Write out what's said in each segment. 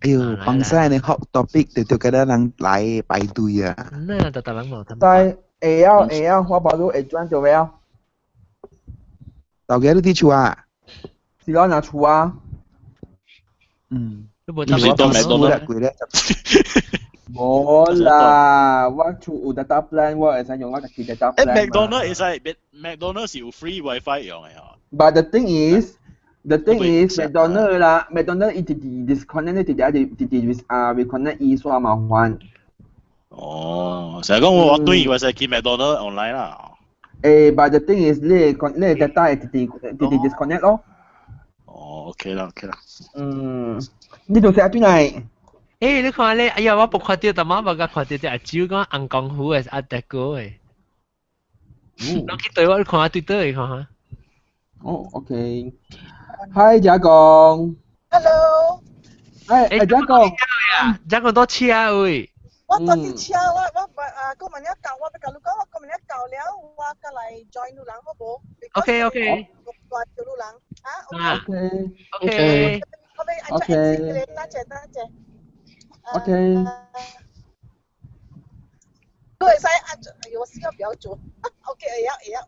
哎呦，帮晒呢 hot topic 條嗰啲人嚟排隊啊。那特人冇睇。在會我保留會轉做咩？到幾多啲厝啊？是攞拿厝啊？你冇你當麥當勞？冇啦，我厝有 data plan，我會使用我自己 data plan。麥當勞是有 free wifi 用嘅嚇。But the thing is, McDonald 啦，McDonald 一直 disconnect 直 reconnect 伊刷麻煩。哦，成日講我對以為係見麥當勞 online 啦。But the thing is，你 data 直 disconnect 咯。哦 ，OK 啦。你做寫轉嚟？你看咧，哎呀，我冇看到，但我冇看到隻阿蕉講紅功夫係阿德哥誒。我去對我看下對對看下。OK。Hi， 賈公。Hello。賈公。賈公多車喂。我當時車我問一舊，我俾舊你講，我問一舊了，我過嚟 join 路人好冇 ？OK。我叫路人啊 OK。我俾按照 exit 多謝。OK。各位使按照，我試過表做。OK， 要。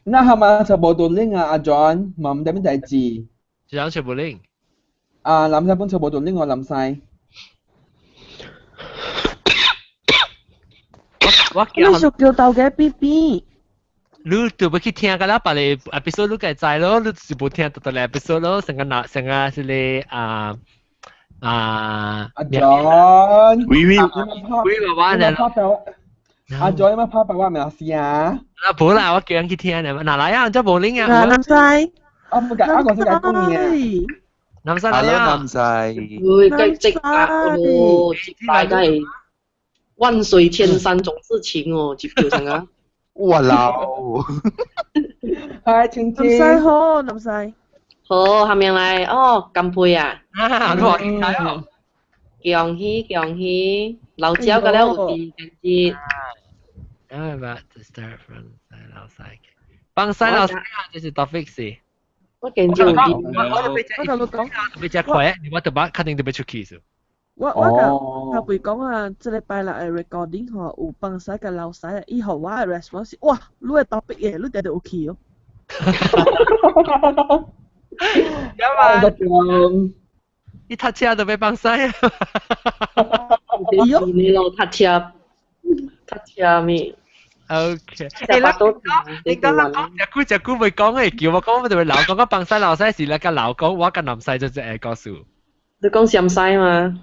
那係咪就冇到拎啊？阿 John， 冇點樣第字？就全部拎。林世本就冇到拎我林世。你屬叫到嘅 BB。你就要去聽噶啦，把你 episode 你計載咯，你就冇聽到你 episode 咯，成個是你阿 John， 喂，爸呢？阿 John 有冇拍白話咩事啊？冇啦，我叫人去聽呢，哪來啊？真冇拎啊！南西，我冇講，我講先講公嘢。南西嚟啊！南西，會繼直白咯，直白真係萬水千山總是情哦，接條成啊！哇老，係青青。南西好，南西。好，下面嚟哦，金配啊！你話點解啊？強氣，老椒嘅咧有啲節。I'm about to start from outside。幫西老師啊，這是 topic 是。我見就啲。我同你講，特別隻快，你話特別肯定特別出奇數。我頭會講啊，這禮拜六嘅 recording 嗬，有幫西嘅老師，以後我嘅 response，哇，你嘅 topic 嘢，你哋都 OK 哦。你搭車都俾幫西啊？你老搭車咩 ？OK。你講只句咪講嘅，叫我講我哋會鬧講個幫西老西是那個鬧講，我個南西就只係個數。你講陝西嘛？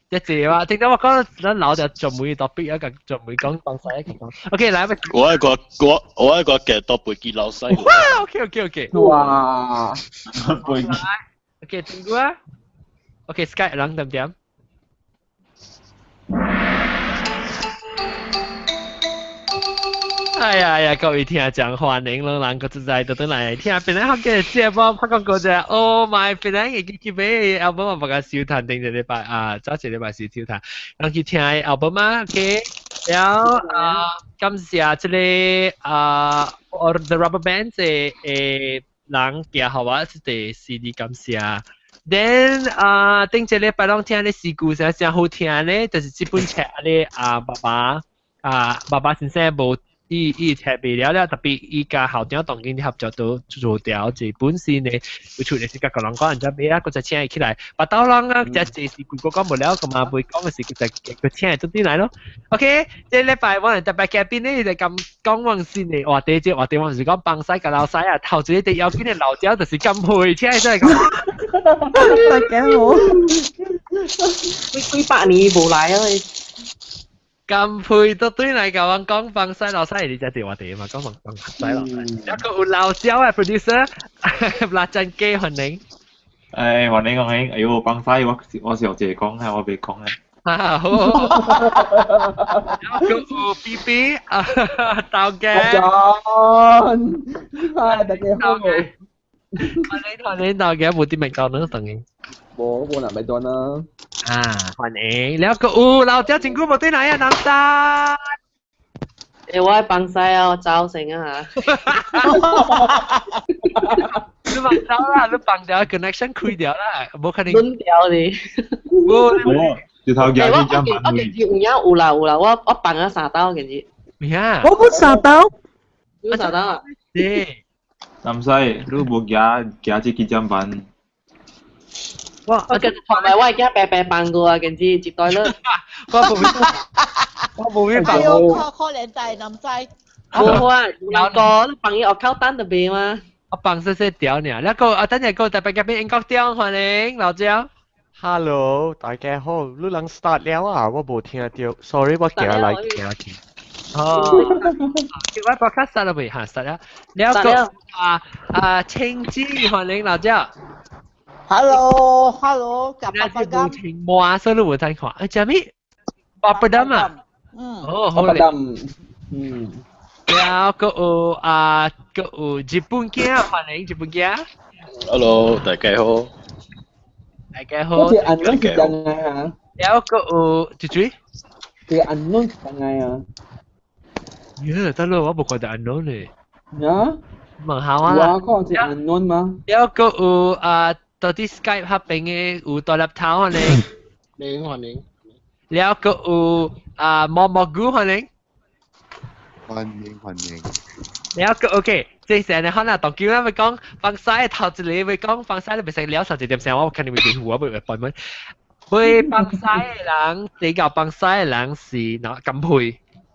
一字話，正當我講咱老就仲每 topic 一個，仲每講幫西一個講。OK，嚟，我係個嘅多背記老西。哇，OK。哇，OK， tunggu ah。OK， Skype lang diam-diam。哎呀，各位聽眾歡迎兩人個在度都嚟聽邊個嘅節目，拍講個啫。Oh my，邊個嘅機俾 album 啊，不過小談定一禮拜啊，早一禮拜是小談，讓佢聽 album 啊 ，OK。然後感謝這裡The Rubber Band 嘅人寄好啊，即係 CD 感謝。Then 頂一禮拜攏聽啲事故聲聲好聽咧，就是這本冊咧爸爸先生無。伊冊未了，特別伊家校長當今合作到做掉這本書呢，會出嚟是個人講人家咩啊，佢就請佢起來，把刀郎啊，即係事故講無了，咁嘛會講嘅事就佢請嚟做啲嚟咯。OK， 即係禮拜我哋特別嘉賓呢就咁講往先嚟，話第一話題我是講幫西個老西啊，頭先啲有邊嘅老椒就是金配，請嚟真係講，大家好，幾百年冇嚟啊！咁配都對嚟講幫西老西，你就係話題嘛，講幫西老西。一個有老椒嘅 producer， 辣陣機歡迎。歡迎，哎呦，幫西我小姐講啊，我未講啊。好。一個有 BB 豆嘅。大家好。歡迎豆嘅，冇啲麥當勞等你。冇能麥當勞。歡迎，兩個老椒整蠱冇對嚟啊，南山。我係幫曬啊，我走成啊嚇。你幫走啦，你幫掉 connection 開掉啦，冇可能。輪掉你。就頭家我啲針我件事有啦，我幫咗3刀件事。咩啊？我冇3刀。有3刀啊？對。南西，你冇夾啲幾針板？我跟同埋我而家白幫過啊，件事接待啦。我冇咩幫。可憐仔男仔。冇啊，兩個都幫佢學靠單特別嘛。我幫細細條呢，แล้วก็等陣個特別嘅邊英國調歡迎老趙。Hello，大家好，你能 start 了啊？我冇聽到 ，sorry， 我行來行去。哦，我 podcast start 了未？嚇 start 了。แล้วก็青枝歡迎老趙。Hello，กับปะปะกัม青蛙所以我睇看，哎，做咩？ปะปะดัม啊？哦，好咧。แล้วก็ก็ญี่ปุ่นแก่歡迎ญี่ปุ่นแก่ Hello，大家好。大家好。嗰隻銀窿係ยังไง啊？แล้วก็จุ๊จุ๊隻銀窿係ยังไง啊？得咯，我冇覺得อันนู้นเลย呀？問下我啦。哇，嗰個隻銀窿嗎？แล้วก็ตัวที่ Skype ฮับเป็นไงตัวรับเท้า歡迎歡迎。แล้วก็มอกู歡迎แล้วก็โอเค即係你可能當叫啦，咪講放曬頭一你咪講放曬，你咪使了12點聲，我肯定會被我會笨笨。會放曬嘅人，比較放曬嘅人是嗱金配，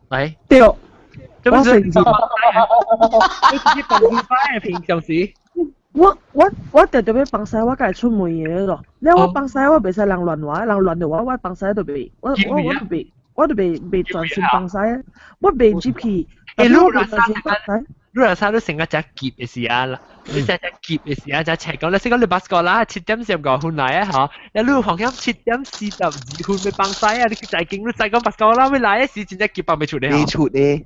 嚟。對。我承認。你自己放曬平常時。我特別放曬，我梗係出門嘢咯。你我放曬，我袂使人亂話，人亂嘅話，我放曬都袂，我都袂專心放曬啊，我袂入去。你如果成個只劫嘅時啊啦，你只劫嘅時啊，就請講你先講你8個啦，7點15分嚟啊嚇，你如果放喺7點42分咪放曬啊，你就係見你細個8個啦，咪嚟嘅時真係劫爆未出嚟嚇。未出咧。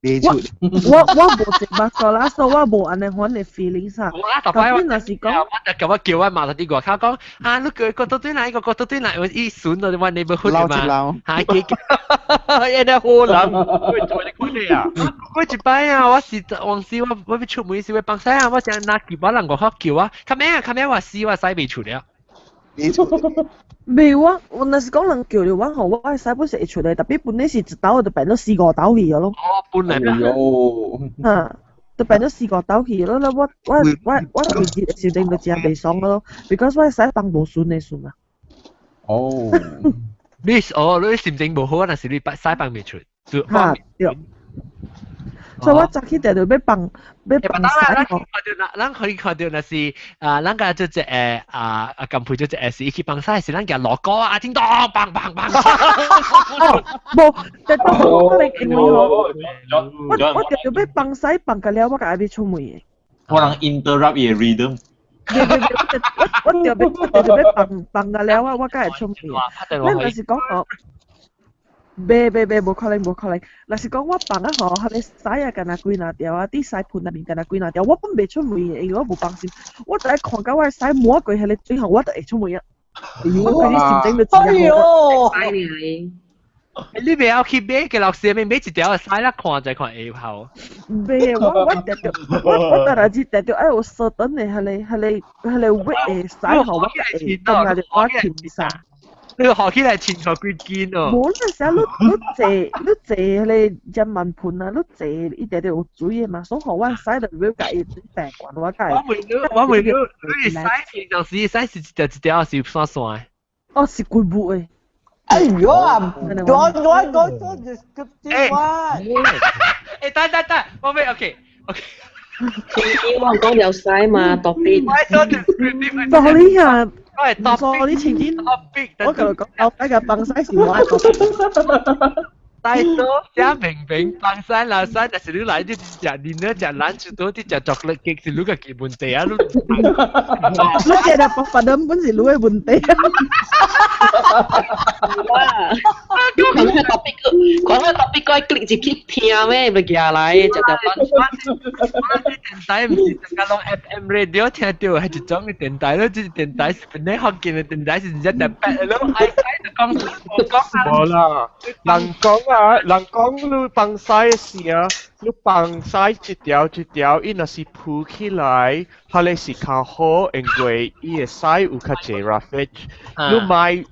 我冇食8個啦，所以我冇安尼款嘅 feeling 啥。特別我是講，我就咁叫我罵啲外口講，啊，你個到對嚟，個到對嚟，我一選到我你咪去嘛，係幾人哋好諗，我做你講你啊，我一擺啊，我是往時我要出門時會幫曬啊，我想拿幾把人個學叫啊，咁樣我試我使未出嚟啊。未我那是講人叫你玩好，我係使本食會出嚟，特別本嚟是一刀就變咗4個刀去咗咯。哦，本嚟咩？嚇，就變咗4個刀去咯。我未知小正就真係未爽咯 ，because 我係使放無順嘅順啊。哦。你心情無好，但是你使放未出。嚇，對。所以我早起就要放曬我。咱可以看到那是咱個做只咁配做只是一起放曬，是咱嘅落歌啊，叮當棒。哦，冇，但係我哋因為我就要放曬放個了，我個要出門嘅。可能 interrupt 嘅 rhythm。我就要放個了，我個係出門嘅。你咪是講我。冇可能。若是講我放啊吼，佢哋洗啊，干那幾那條啊，啲洗盤入面干那幾那條，我本未出門嘅，因為我冇放心。我就係看到我洗摸過，佢哋最後我就會出門啊。我佢啲心情就自然好。你未有去買嘅老師咪買一條洗啦，看就看會好。未，我當然知得到，哎，我手等你係你會洗好，我係咁啊，就我停晒。你學起來前後幾件哦。冇那時候你借你人民盤啊，你借一點點有注意嘛，所以我使就唔要介意病慣我介。我問你使平常時使是一條是算算。哦，是幾部誒。哎呦啊！我 descriptive one。誒，等，我未 OK。我講有晒嘛，特別。所以啊，所以前天我同佢講，我睇個放曬是我係大多只明放曬老曬，但是你來啲只你呢只懶住到啲只chocolate cake 是你個基本地啊，你只係白飯根本是你嘅問題。講下特別該 click 住 click 聽咩，咪叫來就就電台唔是成個 FM radio 聽到係一種嘅電台咯，即係電台是本來學見嘅電台是一隻白咯，係就講冇啦，人講啊，人講你放曬時啊，你放曬一條一條，伊若是鋪起來，佢哋是較好，因為伊會曬有較濟 roughage。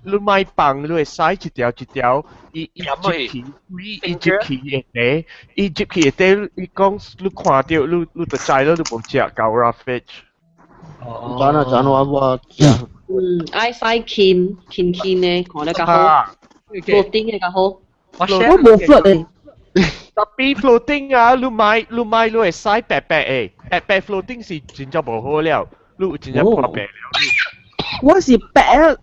你買放，你會曬一條一條，伊接起會地，伊接起會地，伊講你看到你就知咯，你無食夠 roughage。我愛曬輕呢，看得較好。floating 嘅較好。我冇 float 誒。tapi floating 啊，你買你會使白白誒，白 floating 是真正無好了，你真正破白了。我是白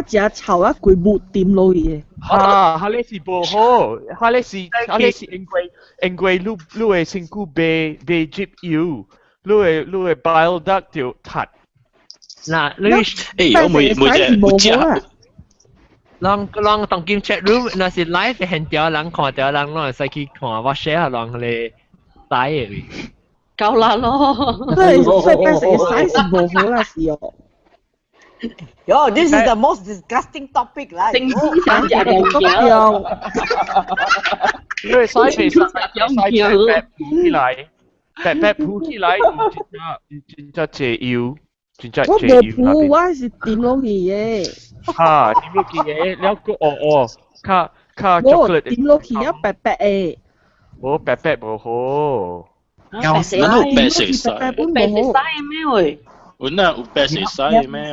只炒啊，佢冇點落去嘅。佢哋是無好，佢哋是因為你會身軀被接油，你會 bile duct 條塌。嗱，你我每隻。lăng tông kim chat room nó sẽ live về hiện tiểu lăng看tiểu lăng nó sẽ去看我 share lăng嚟睇嘅。夠啦咯。所以變成 size 冇好啦，是哦。Yo, this is the most disgusting topic 啦。政治上就係有。因為 size 其實係白鋪起來，白鋪起來，真正借油。我冇鋪，我係點落去嘅。點落去嘅，了個卡 chocolate。點落去啊，白白誒。冇白白冇好。有時白食晒，白食晒咩喂？我那有白食晒咩？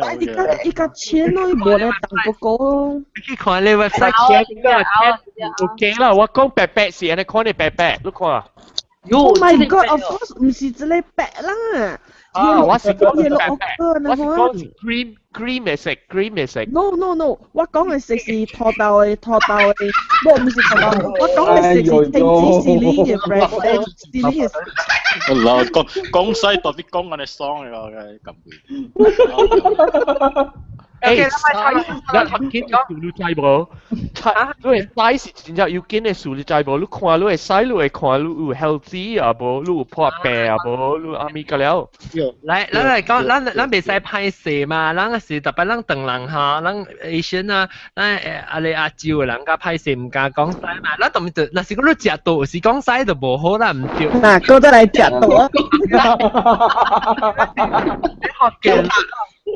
依家錢咯，冇咧當嗰個。你去看你 website ，OK 啦，我講白白是，你看你白白，你看。Oh my god! Of course 唔是之類白啦。我是講白白，我是講 cream 嘅食 No， 我講嘅食是拖豆嘅，我唔是拖豆，我講嘅食是停止士林嘅 bread， 士林嘅食。嗱，講西特別講緊你爽嚟㗎，咁。Okay， 咱學見嘅數你知無？你會使是真正要見嘅數你知無？你看你會使，你會看你有 healthy 啊無？你有破病啊無？你阿咪個了。嚟講，咱未使歹勢嘛，咱是特別咱唐人嚇，咱 Asian 啊，咱阿舅嘅人家歹勢唔敢講西嘛，咱當然就，若是講你食到，是講西就無好啦，唔對。嗱，嗰得嚟食到啊！你學嘅。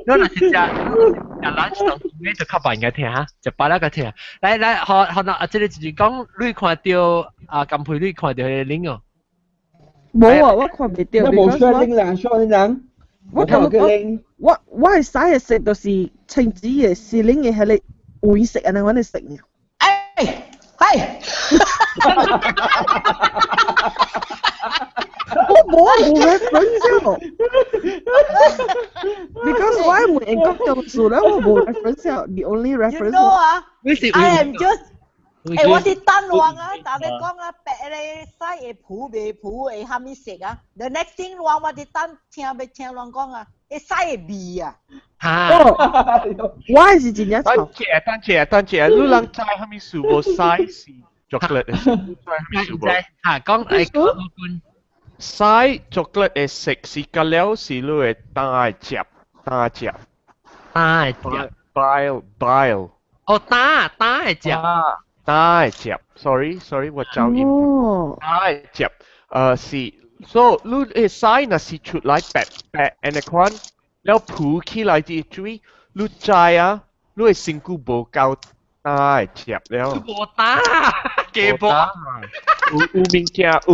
那若是食 lunch 當咩就較慢個聽嚇，就擺那個聽。來，學那即個就是講，你看到金培，你看到佢拎哦。冇啊，我看唔到。我冇雙拎啦，雙拎。我睇個拎。我係使嘅食就是青子嘅，士林嘅係你會食啊，你揾你食嘅。係。我冇 reference because why 每人講咁數咧，我冇 reference the only reference。You know 啊 ，I am just 誒，我啲單話啊，但你講啊，白你西會鋪未鋪會蝦米食啊 ？The next thing 話我啲單聽人講啊，誒西會味啊。我是真正炒。等陣，你人知蝦米數無 size chocolate 嘅數，你知蝦米數無？嚇，講講。西 chocolate 嘅食是個了是你會打接。bile。哦，打嘅接。sorry， 我找音。打接，是，所以你嘅西那是出來白白，and 看，了鋪起來啲水，你知啊，你嘅身軀無夠打接了。無打，幾波。有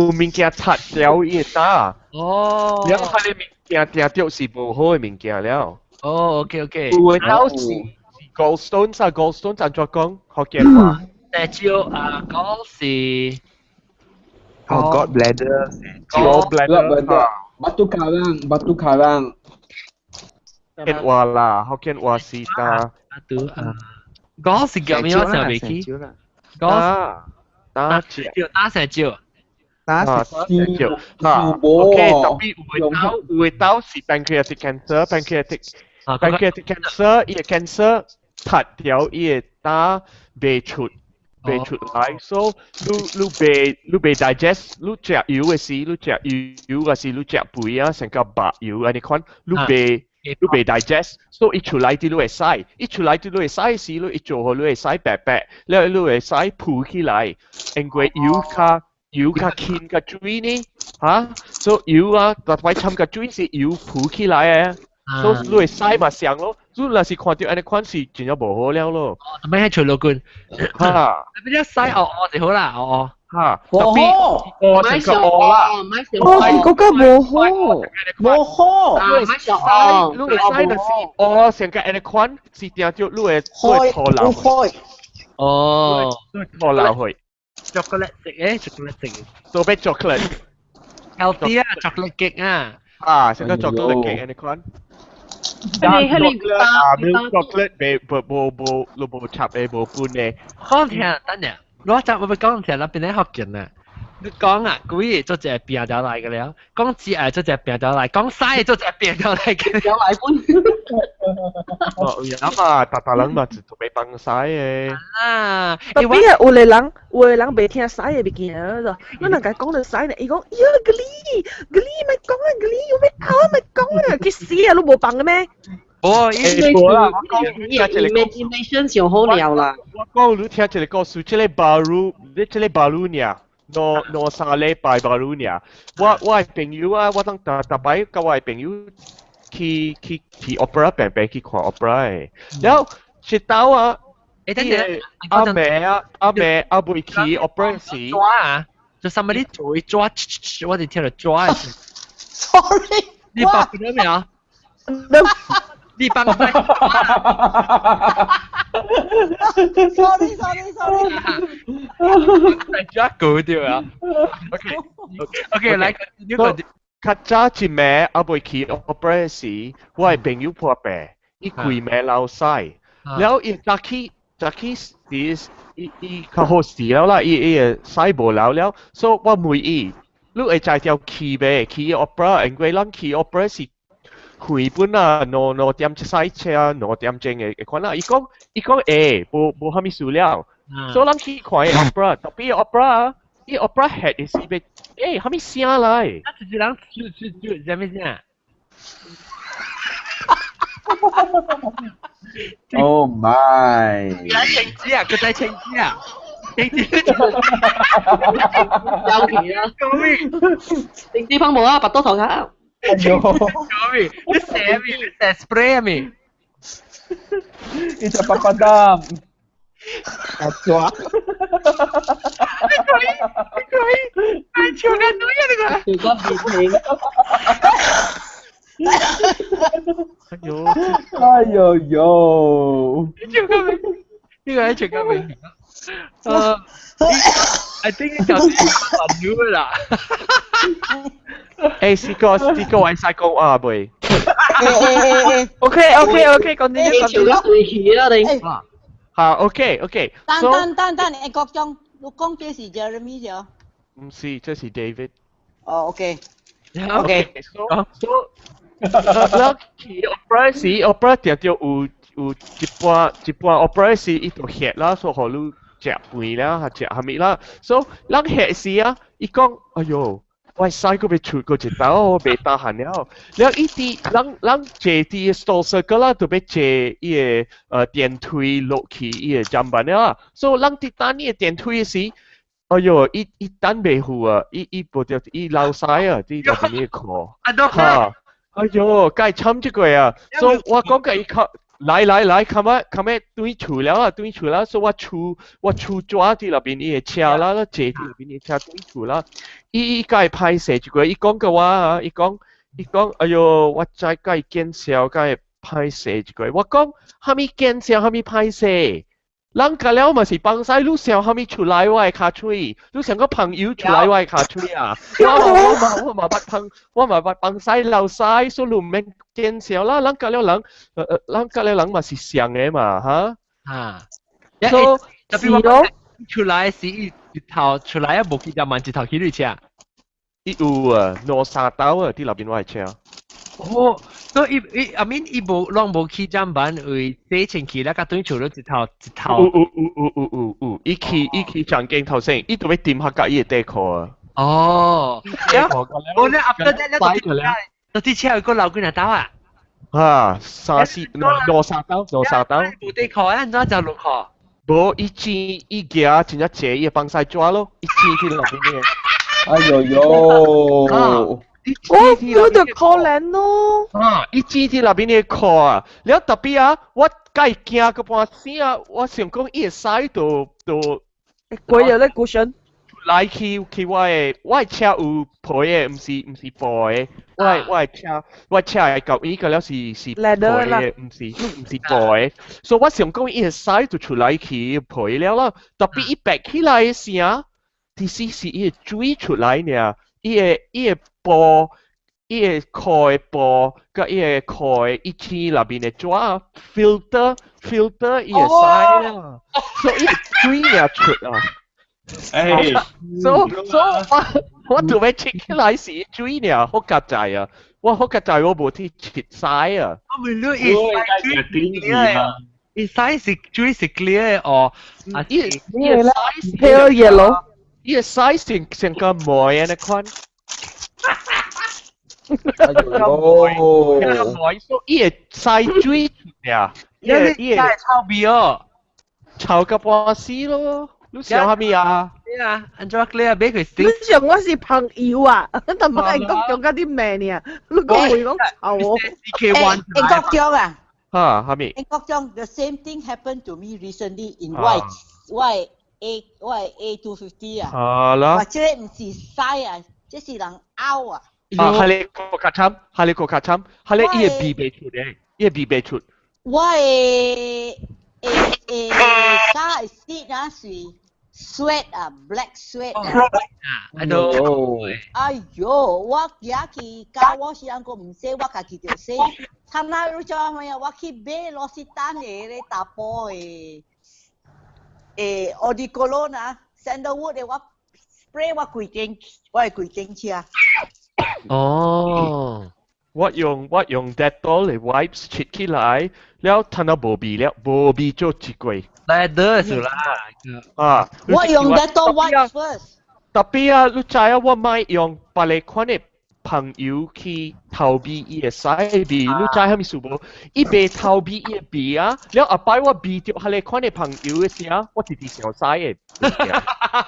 物件拆了伊會打。哦。了佢哋物件定着是無好嘅物件了。哦 ，OK。有到是 gallstones 啊 ，gallstones 怎作講？學嘅話。gall 是。gallbladder。gallbladder。batu karang。學話啦，學話是打。gall 是叫咩？我想未起。gall。打石椒。打石椒。OK， 特別會到是 pancreatic cancer，伊個 cancer 塌掉，伊個打未出來，所以你未 digest， 你食油嘅時，你食油嘅時，你食肥啊，成個白油，你看你你未 digest， 所以出來啲你會使，一出來啲你會使時，你一做好你會使白白，แล้ว你會使鋪起來，因為油較輕較水呢，嚇，所以油啊，特別參較水是油鋪起來嘅，所以你會使嘛上咯，所以若是看到安尼款是真係無好了咯。咪係隨路罐，嚇，你一使就好啦，嚇，特別成個啦，嗰個無好，無好，你會使就是成個安尼款是定咗你會拖流去，拖流去。chocolate 食chocolate 做咩 chocolate healthy 啊 chocolate cake 啊成個 chocolate cake อันนี้คนmilk chocolate 冇插冇半嘅講聽等陣我就會講聽啦邊啲學緊啊你講啊鬼做隻變掉嚟嘅了講字誒做隻變掉嚟講曬做隻變掉嚟嘅有嚟半咁啊大人嘛就未放曬嘅啊特別係有個人未聽曬嘅物件咯我能夠講到曬呢伊講呀gli咪講啊gli有咩拗咪講啊佢死啊都冇放嘅咩imagination 上好了啦我講你聽一個故事這個巴魯呢no 3禮拜巴魯呢我係朋友啊我當特別跟我係朋友去 opera 平平去看 opera 嘅然後直到啊阿妹阿妹去 opera 時抓啊就 somebody 做抓我哋聽到抓 sorry 你發覺到未啊你幫我 sorry 抓狗掉啊 OK 來呢個較早一暝阿妹去 opera 時我係朋友破病伊攰暝流曬แล้ว伊早起時伊較好時แล้ว啦伊曬無แล้ว所以我問伊你會在條去未去 opera 因為咱去 opera 是開本啊2點一賽車2點鐘嘅款啦伊講無啥物事了所以咱去看 opera 特別 opera 伊 opera head 是被啥物聲來那就是人就什麼聲Oh my！ 情子啊，佢仔情子啊，情子有期啊！定啲噴霧啊，拔多頭卡。Sorry，你寫咪？你寫 spray 咪？你就白白得。阿抓。你可以，係超緊到嘢嚟㗎。超級熱情。哎呦！超級明，呢個係超級明。I think 你頭先講咗啦。試過我晒講啊，妹。OK，講呢啲。超級對起啦你。嚇 ，OK。等，你國中，你講這是 Jeremy 啫？唔是，這是 David。哦 ，OK。嗱，去 opera 定定有一半 opera 時伊就歇啦，所以好你食飯啦，或者係咪啦？所以咱歇時啊，伊講，哎喲，我使個要出個一道，我未打閒了。然後伊啲咱坐啲 stall circle 啦，就要坐伊個電梯落去伊個站板啦。所以咱啲等伊個電梯時，哎喲，伊等未好啊，伊無掉伊流曬啊，啲就係咩課？嚇！哎喲，梗係慘咗佢啊！所以我講嘅伊靠來，琴日對厝啦，所以我厝抓啲入邊啲車啦，坐啲入邊啲車對厝啦，伊梗係歹勢咗佢，伊講嘅話啊，伊講，哎喲，我真梗係見笑，梗係歹勢咗佢，我講，蝦米見笑，蝦米歹勢。人家了嘛是幫曬，你想蝦米出來我係卡吹，你想個朋友出來我係卡吹啊！我嘛不幫曬流曬，所以你唔免見笑啦。人家了人嘛是想嘅嘛，嚇。所以特別我出來是一頭出來啊，冇見到萬一頭起嚟車。伊有啊，攞3刀啊，啲入邊我係車。哦，所以I mean 伊無起站板為洗前期啦，甲對厝咗一頭。伊起長鏡頭先，伊都要掂下甲伊嘅底褲啊。哦，我咧 after that 咧，就啲車有個留幾多刀啊？哈，30攞沙刀，冇地殼啊，哪就六殼？無一支一件真係借伊幫曬抓咯，一支啲落邊嘅。哎呦呦！我 feel 到可憐咯。一支啲落邊嘅殼啊，แล้ว特別啊，我計驚個半死啊，我想講伊使到。鬼有咧估想。來去我嘅車有陪嘅，唔是貨嘅。我車係舊依個了是陪嘅，唔是貨嘅。所以我想講伊使就出來去陪了啦。特別伊白起來嘅時啊，其實是伊水出來呢，伊個波，伊個殼嘅波，甲伊個殼嘅一起入邊嘅抓 filter 伊個使啦，所以伊水呢出啊。我做咩切起來是水呢？好夾滯啊！我好夾滯，我冇啲切晒啊！我咪咯，伊晒是水是 clear 哦，啊，伊個 pale yellow， 伊個 size 成個梅啊，你看。梅，所以伊個晒水呀，伊個臭味哦，臭個半死咯。你想下咩啊？係啊 ，Angela 俾佢食。你想我是朋友啊？但唔係講中間啲咩呢？你講會講臭我。英國中啊？嚇，下面。英國中 the same thing happened to me recently in Y A250 啊。係啦。或者唔是嘥啊，即是人拗啊。係你個卡參，係你伊個必備出嘅，伊個必備出。家係啊是。sweat 啊 ，black sweat 啊。I know。哎呦，我今去教我時陣個唔識，我家己就識。參加咗做咩啊？我去買螺絲單嘅咧打波嘅，eau de cologne 啊 ，sandalwood 嘅我 spray 我係幾件車。哦。我用 Dettol 嚟 wipes 切起來，แล้วทันเอาบ่บีแล้วบ่บี就一季。leather สุด啦啊，我用 Dettol wipes first。特別啊，你知啊，我買用別個款嘅朋友去逃避伊個屎鼻，你知係咪數無？伊被逃避伊個鼻啊，แล้ว阿擺我鼻着係個款嘅朋友嘅時啊，我直直上屎嘅。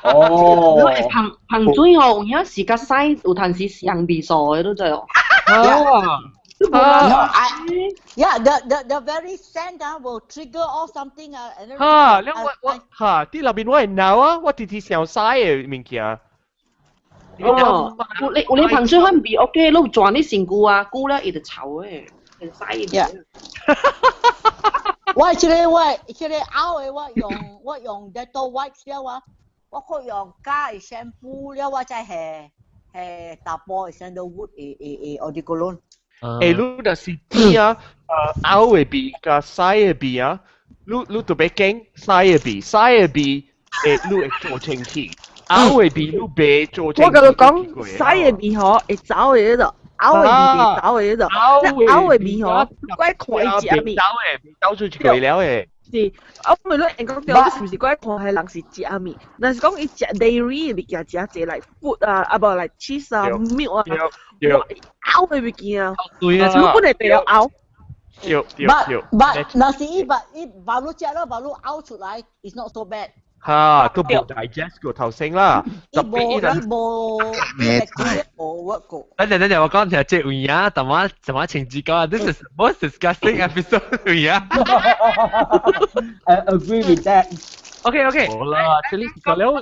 哦。因為朋水哦，有時個屎有陣時上鼻數嘅都就。Yeah, the very scent will trigger or something and then 我啲入邊我係鬧啊，我直直上屎嘅物件。哦，你朋水可能比 OK， 你轉啲成股啊，股咧伊就臭嘅，係嘥嘅。我actually out 嘅我用 Dettol wipes 了啊，我可以用加 shampoo 了，我再係打波 sandalwood eau de cologne。你就是啲啊，拗嘅鼻加嘥嘅鼻啊，你特別驚嘥嘅鼻，你會做清氣，拗嘅鼻你別做清氣。我跟你講，嘥嘅鼻嗬，會走嘅度，拗嘅鼻會走嘅度，拗嘅鼻嗬，怪看伊隻面，走出去了嘅。是，我咪咯，人講掉，是唔是怪看係人是隻面？但是講伊隻 dairy 嘅物件，隻隻嚟 food 啊，啊無嚟 cheese 啊 milk 啊，拗嘅物件啊，對啊，如果你哋有拗，but 那是伊把路食咯，把路拗出來 ，is not so bad。嚇，都冇 digest 個頭先啦，特別依陣冇 work 過。等陣，我講條隻魚啊，怎麼情節講啊 ？This is most disgusting episode 魚啊。I agree with that. OK。好啦，即係個了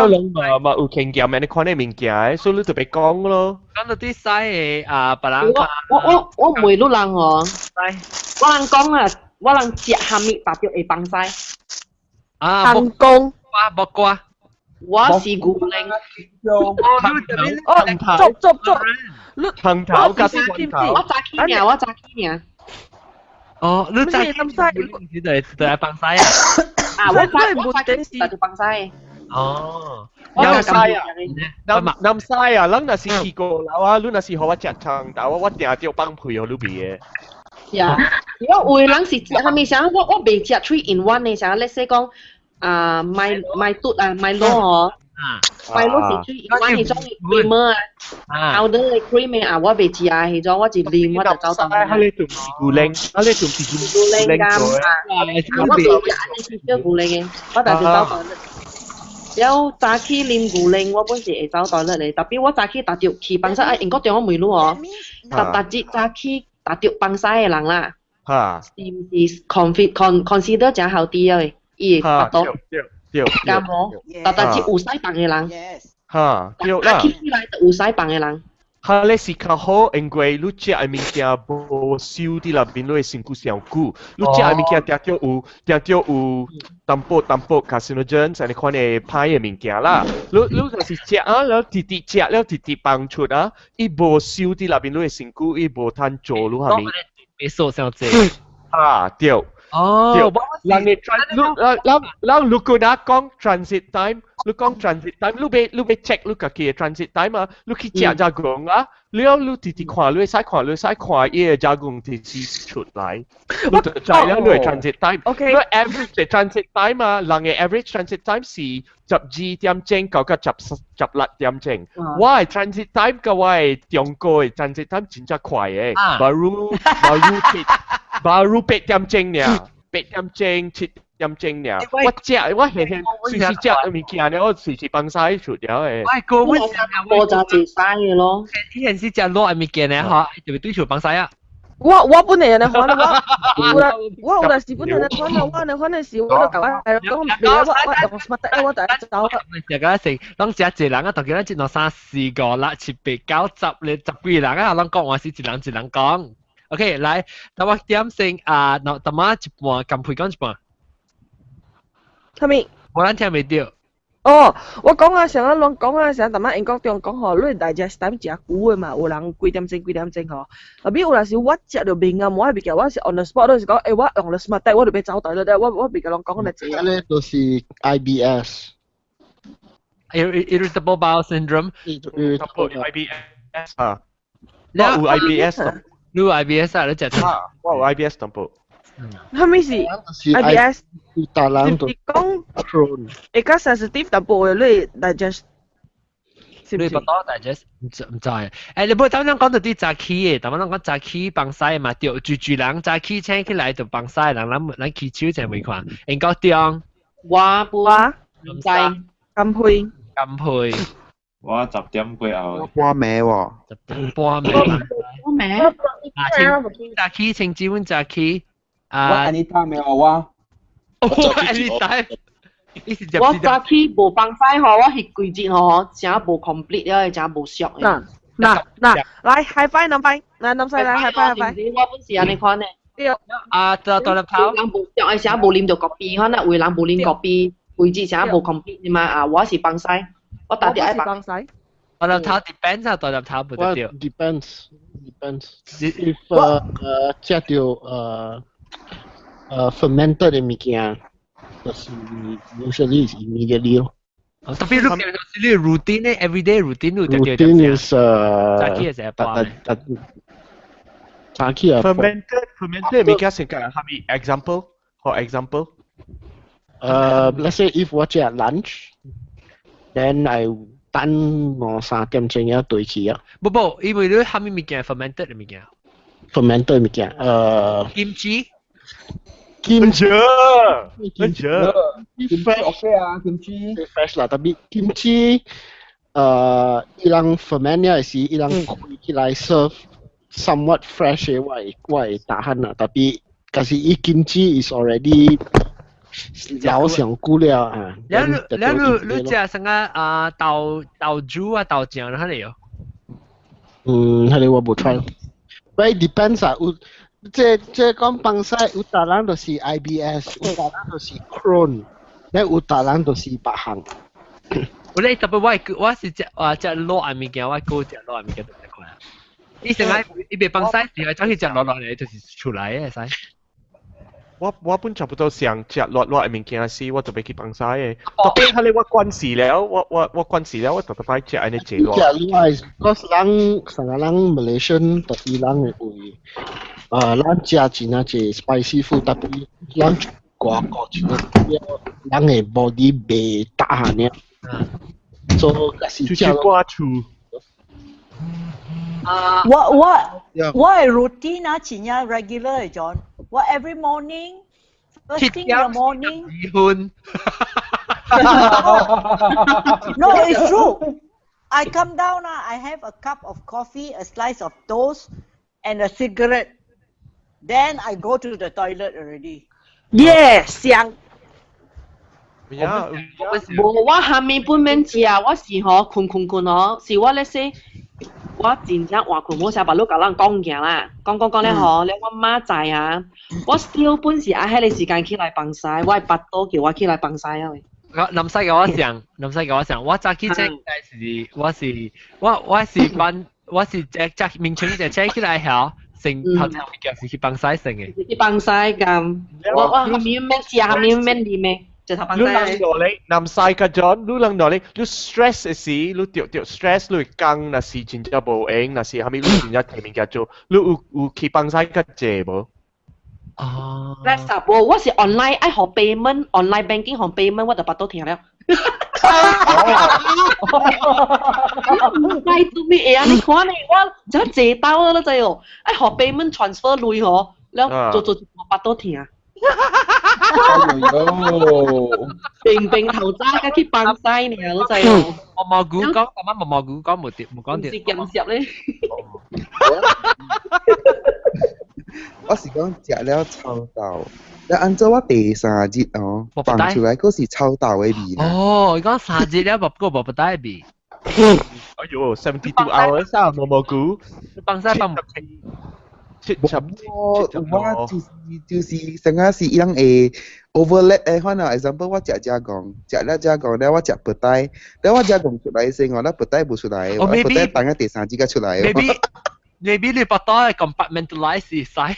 兩嘛有經驗嘅，你看啲物件，所以你特別講咯。講到啲西嘅別人我唔會攞人喎，我人講啊，我人食下面代表會幫西。成功。木瓜。我是古靈。捉。藤頭加蒜頭。我炸起呢。哦，你炸起咁西，就係幫西啊？啊，我炸起就幫西。哦。有西啊？南西啊，咱那是去過樓啊，你那是學我食藤頭，我定係要幫配好你嘅。呀，如果有人是係咪想我未食3 in 1嘅，想 let's say 講買嘟啊買螺哦，快樂是最我係中意 creamer 啊，後頭嘅 cream 啊，我未食啊，係咗我一啉我就走到。係你仲古靈，你仲古靈㗎，我未食你食古靈嘅，我就走到。有早起啉古靈，我本時會走到嚟，特別我早起達到去幫曬，英國電話沒錄哦，達節早起達到幫曬嘅人啦，是唔是 consider 正好啲嘅，伊達到。啱冇，達節有曬幫嘅人，早起起來就有曬幫嘅人。哈，你是較好，因為你食嘅物件無燒啲啦，變你身軀上久。你食嘅物件定咗有淡薄 carcinogen， 就係款嘅歹嘅物件啦。你就是食啊，แล้ว直食แล้ว直放出啊，伊無燒啲啦，變你身軀伊無通做你下面。沒受上濟。對。哦，人哋咱如果拿講 transit time， 你講 transit time， 你要 check 你自己嘅 transit time 啊，你去食加工啊，你直直看，你使看，伊個加工直直出來，你就知啦，你係 transit time。OK。你 average 嘅 transit time 啊，人嘅 average transit time 是12點鐘到16點鐘。我係 transit time 嘅我係中國嘅 transit time 真係快嘅，baru 8點鐘呢，8點鐘7點鐘呢。我係隨時食嘅物件呢，我隨時放曬出咗嘅。我就食曬嘅咯。以前是食攞嘅物件呢，嚇，就對住放曬啊。我本嚟人哋看我有時本嚟人看我看嘅時，我都搞啊，係講我用 smart 我第一走。食嗰時，當食一人啊，當佢一節落3、4個、6、7、8、9、10你10幾人啊，當講我是一人講。OK， 來，等我點先啊，嗱，等我一半，咁配講一半。係咪？我聽未到。哦，我講啊，成日講啊，成日特晚英國中講嗬，你大隻 time 食久嘅嘛，有人幾點鐘嗬。特別有陣時我食到病啊，我係比較我是 on the spot 嗰時講，誒我用咗 smart 我就俾走袋啦，我比較講嘅字啊。咧都是 IBS。Irritable bowel syndrome。IBS 啊。你有 IBS 啊？你有 IBS 啊？你食啊？我有 IBS 淡薄。係咪是 IBS？打冷都講而家 sensitive 淡薄嘅你 digest。你不多 digest 唔知。誒，你唔好等陣講到啲早起嘅，等陣講早起放曬嘛，掉住人早起請起來就放曬，人起手就未看。英國中。我唔知。咁配。我10點過後。半暝喎。半暝。早起請幾碗早起？我 anytime 沒有啊。anytime。我早起無放曬嗬，我係季節嗬，真無 complete 啊，真無熟嘅。嗱，來 high five 兩塊，來諗曬來 high five。我本時安尼看呢。啊，到入頭。人無熟嘅時候無啉到咖啡，可能為人無啉咖啡，季節真無 complete 嘛啊，我是放曬。我打啲放曬。我入頭 depends 啊，到入頭唔得掉。Depends. If 食到fermented 嘅物件，就是 usually is immediately 咯。特別你 routine 咧 ，everyday routine 都掉。Routine is 早起係成日幫。早起啊。fermented 物件先講，係咪 example？For example， let's say if 我食 lunch，then I 等我3點鐘要對起啊。不，因為你係咪物件 fermented 嘅物件 ？fermented 物件，kimchi OK 啊 kimchi fresh 啦，tapi kimchi 伊人 ferment 嘅時，伊人開起來 serve somewhat fresh 嘅，我會tahan啦，tapi 可是伊 kimchi is already 老上久了啊。你食什麼豆珠啊豆漿嗰啲有？嗰啲我冇 try。But it depends 啊，即講放曬，有啲人就是 IBS， 有啲人就是 Crohn， 有啲人就是別項。我咧特別我是食攞嘅物件，我高食攞嘅物件都食過啊。你成日你別放曬，你係走去食攞嚟，就是出來嘅使。我本差不多想食落嘅物件時，我就俾佢放曬嘅。特別係你我關事了，我關事了，我特別快食安尼食落。食落係，cause 成個人 Malaysian 特別人會，咱食真係濟 spicy food， 特別咱外國真係人嘅 body 未打下呢。所以是出去挂出。我的 routine 啊，真呀 regular 嘅 John。我 every morning first thing in the morning。離婚。No, it's true. I come down, I have a cup of coffee, a slice of toast, and a cigarette. Then I go to the toilet already. Yeah, 香。我下面半暝食，我是困哦，是我咧说，我真正换困，我成日把你甲人讲行啦，讲咧咧我妈知啊，我 still 本是喺迄个时間起來放曬，我係8多叫我起來放曬啊。林西嘅我想，我早起即係我是只明清只車起來後，成頭前面是去放曬成嘅。去放曬咁，我下面免食，下面免啉咩？就頭放曬。南西嘅 John， 你諗到你 stress 嘅時，你掉 stress 你講那是真正無用，那是後面你真正提面嘅做，你有去放曬嘅借無？哦。Let's up，我是 online 愛學 payment，online banking 學 payment，我就8多聽了。快做咩啊？你看你我就借刀啦，真哦！愛學 payment transfer 類嗬，แล้ว做8多聽啊！平頭渣嘅去放曬呢，老細哦。毛菇講，咁啱毛菇講冇講掉。唔是咁攝咧。我是講食了臭豆，但按照我第3日哦，放出來嗰是臭豆嘅味啦。哦，講3日了，個帶味。哎呦，72 hours 啊，毛菇。放曬放唔我就是成日是樣誒 overlap 誒，可能 example 我食講，แล้ว我食不帶，แล้ว我講出來先，我咧不帶唔出來，我不帶等下第3日嘅出來。Maybe 你把刀 compartmentalize 晒。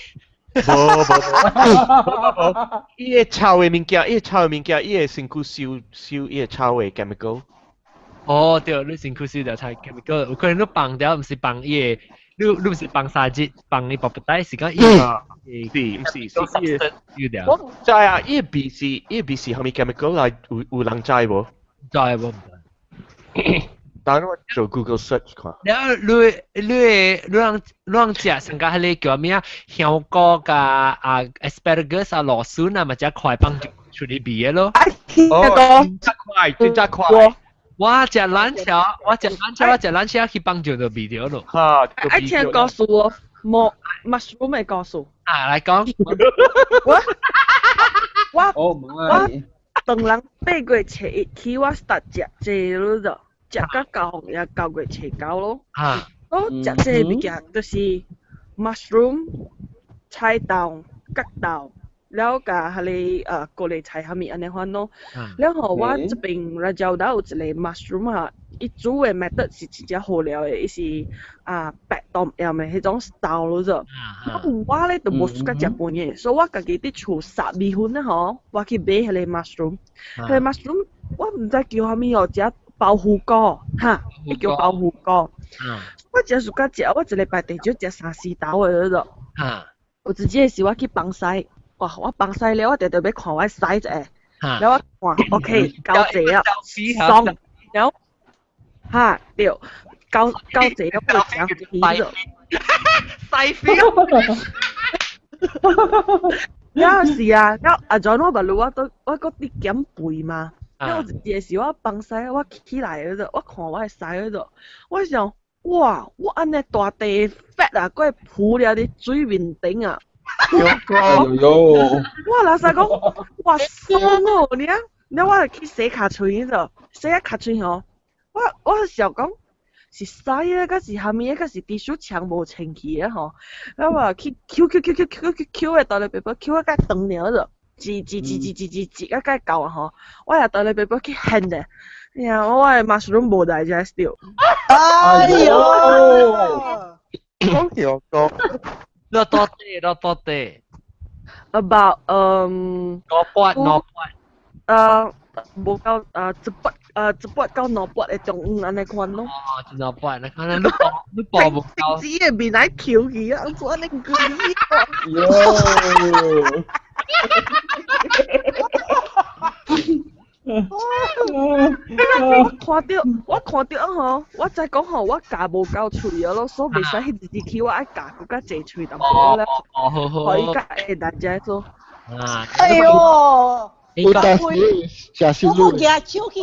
伊個臭嘅物件，伊個身軀燒伊個臭嘅 chemical。哦，對，你身軀燒掉臭 chemical，有可能你放掉，唔是放伊個。你唔是放3日，放你不帶時間，唔是，我唔知啊，伊個鼻是後面 chemical 來有人知無？知無？等我做 Google search 看。然後你食成個係叫咩啊？香菇甲asparagus 啊，螺筍啊，咪只快幫助處理鼻嘅咯。真快。我食蘭條去幫助到鼻條咯。愛聽告訴我，mushroom 嘅告訴。來講。我當人8月初1起，我 start 食這咯，食到9月9月初9咯。我食這物件就是 mushroom、菜豆、角豆。แล้วก็ฮะเลยก็เลยใช้ฮามีอันนี้ฮะเนาะแล้วเหรอว่าจะเป็นเราจะได้อุจจาระ mushroom ฮะอีจู嘅 method 是直接好了嘅，是白凍又咪迄種 style 咯啫。我咧就冇suka食半嘢，所以我家己啲廚殺米粉咧嗬，我去買迄個 mushroom， 迄個 mushroom 我唔知叫啥物哦，只包胡果哈，伊叫包胡果。我只 suka 食，我一禮拜至少食3-4刀嘅啫。有一日是我去放曬。哇！我放曬了，我直直要看我 size 誒，แล้ว我看 OK 夠濟啊，爽，แล้ว嚇對，夠濟了，我食皮咗，細 feel，有時啊，阿 John 我咪路我嗰啲減肥嘛，因為有時我放曬我起來嗰度，我看我 size 嗰度，我想哇，我安尼大地 fat 啊，佢鋪了啲水面頂啊！我老實講，哇爽哦！你我去洗卡嘴咗，洗下卡嘴吼，我想講是洗咧，嗰是下面嗰是啲手長無清氣嘅吼，然後去 Q 嘅到你背包 Q 個長了咗，擠個個夠啊吼，我又到你背包去หั่嘅，呀我係 mushroom 無大隻 still。哎呦！講條歌。多啲。About 攞撥。冇夠一撥夠兩撥嘅種安尼款咯。哦，一兩撥，你看你播冇夠。只係面喺跳嘅，我做安尼句。我看到吼，我再講吼，我夾無夠脆啊咯，所以袂使迄一支起我愛夾更加濟脆淡薄咧，可以夾會大隻做。哎呦！有但是假是我舉手去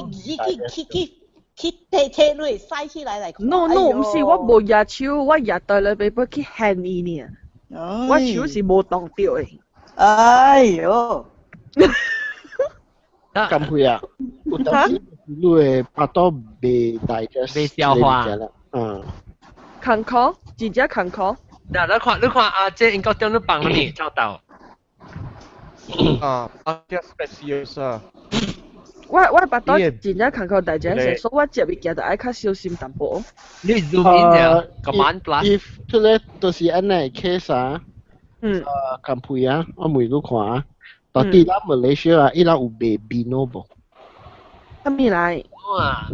摕落洗起來嚟。No，唔是，我無舉手，我舉袋裏邊要去hand伊呢。我手是無動到誒。哎呦！咁會啊？有但是你會巴肚未大隻，未消化。坎坷，真正坎坷。嗱，你看啊，這應該點你幫你找到。just special 啊。我巴肚真正坎坷大隻些，所以我食物件就愛較小心淡薄。你 zoom in 啫，command plus。If 出嚟都是安尼 case 啊，咁會啊，我未都看啊。但係啦，Malaysia 啊，伊拉有賣 Bino 無？乜嘢嚟？哇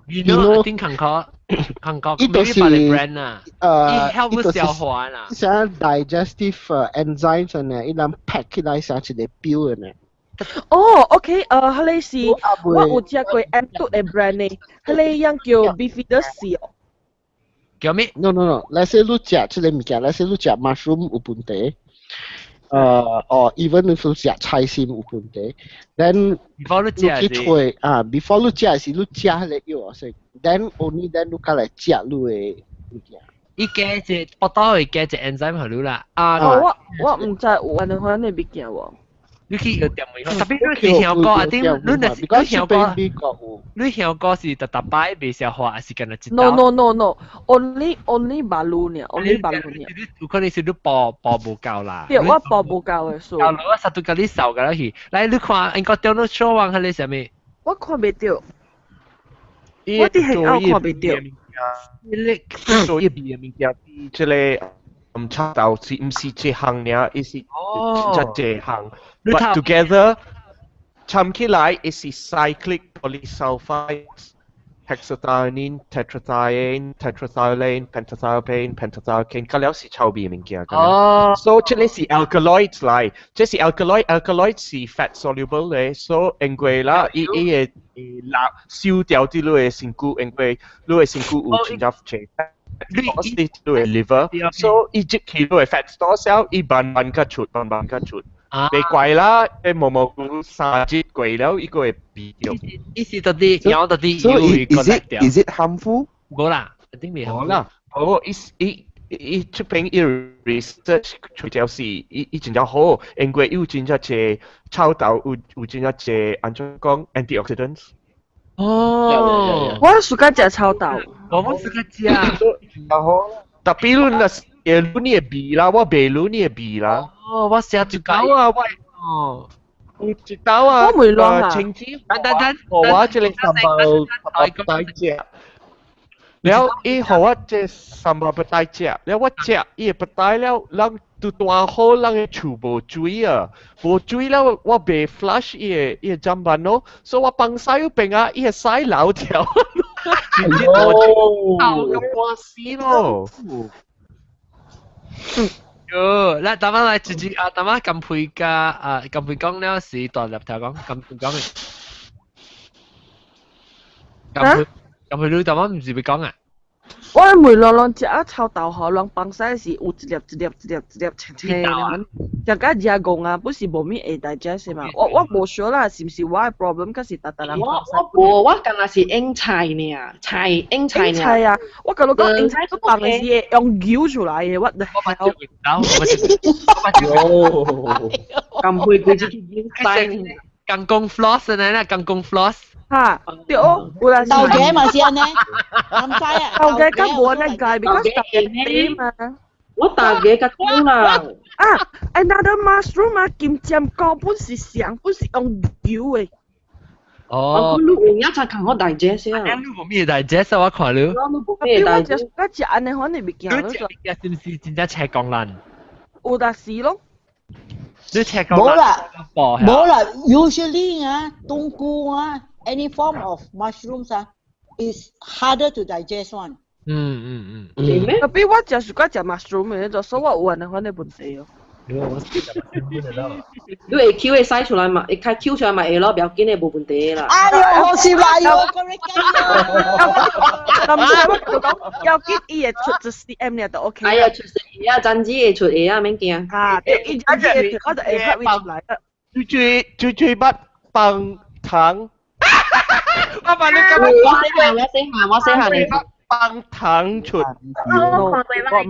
，Bino 點韓國伊都是brand 啊，伊 help 消化啦。像 digestive enzymes 呢，伊拉 pack 起來像一個 pill 呢。哦 ，OK， 迄個是我有食過 M2 嘅 brand 呢，迄個樣叫 Bifidus 哦。叫咩 ？No， let's say 你食即個物件，let's say 你食 mushroom 有問題。or even if 你食菜心有問題 ，then before 你食是before 你食是你食迄個藥先 ，then only then 你才來食你嘅物件。伊加隻報道會加隻 enzyme 互你啦。我唔知有安尼款嘅物件喎。你去有點問，特別你聽過啊？點你聽過？你聽過是特擺未消化，還是干那一道 ？No，only 馬路呢 ，only 馬路呢。有可能是你播無夠啦。對，我播無夠嘅數。夠啦，我實都甲你掃㗎啦去。來，你看，應該掉到小王迄個啥物？我看袂到。我啲係我看袂到。你做一邊嘅物件，即個。差到是唔是一行呢？伊是真一行。But together， 參起來伊是 cyclic polysulfides, hexathionine, tetrathione, tetrathioline, pentethiophane, pentethiocaine， 嗰了是臭味物件。So 即個是 alkaloids 嚟，即是 alkaloid 是 fat soluble 嘅，所以因為啦，伊嘅燒掉啲你嘅身軀，因為你嘅身軀有真正多。Phosphate 都係 liver，so 伊接起都係 fat store cell， 伊慢慢加出，被貴啦，誒毛菇三節貴了，伊個會變掉。伊是到底咬到啲要會 connect 掉。Is it harmful？冇啦，一定未好啦。伊出邊伊 research 除咗是伊真正好，因為有真正嘅臭豆有真正嘅安怎講 antioxidants。哦，我喜歡食臭豆。我冇喜歡食。然後，特別你那滷你嘅味啦，我未滷你嘅味啦。哦，我食一刀啊，我有一刀啊。我未亂啊。青椒，等，我這裡三包大隻。แล้ว伊互我這三包不大隻，แล้ว我食伊不大了，人都大好，人嘅厝無水啊，無水了我未 flush 伊嘅砧板咯，所以我放曬嗰邊啊，伊嘅曬流條，直接我咁關事咯。來，等下來直接啊，等下咁配㗎咁配講了是大粒頭講，咁配講嘅。咁佢你等下唔是會講啊？我每兩隻啊臭豆殼，兩放曬是有一粒青青嘅，就加加工啊，不是無咩會大隻是嘛？我無曉啦，是唔是我嘅 problem？嗰時特人放曬。我講係英菜呢，英菜啊！我講英菜都放嘅是用攪出來嘅，我咁會佢就英菜，剛講 floss 呢，剛講 floss。嚇，對哦，有啦。豆嘅嘛先呢，咁解啊？豆嘅根本係解，because 豆嘅嘛。我豆嘅個講啦。Another mushroom 啊，金針菇本是上，本是用油嘅。哦。你用一隻看我大隻先。你冇咩大隻啊？我看了。我只安尼款嘅物件咯。你是唔是真正赤江蘭？有得是咯。你赤江蘭。冇啦 ，usually 啊，冬菇啊。Any form of mushrooms is harder to digest one. 特別我食 mushroom 嘅，就所以我有安尼款嘅問題哦。如果我是因為 Q 會篩出來嘛，你開 Q 出來咪會咯，不要緊係冇問題啦。哎呦，好笑啦，要咁你咁有幾嘢出就 CM 呢就 OK。係啊，出嘢啊，陣子嘢出嘢啊，免驚。啊，一陣我就會發會出來的。最不棒糖。我把你我寫下你。棒糖出。我看過我嘅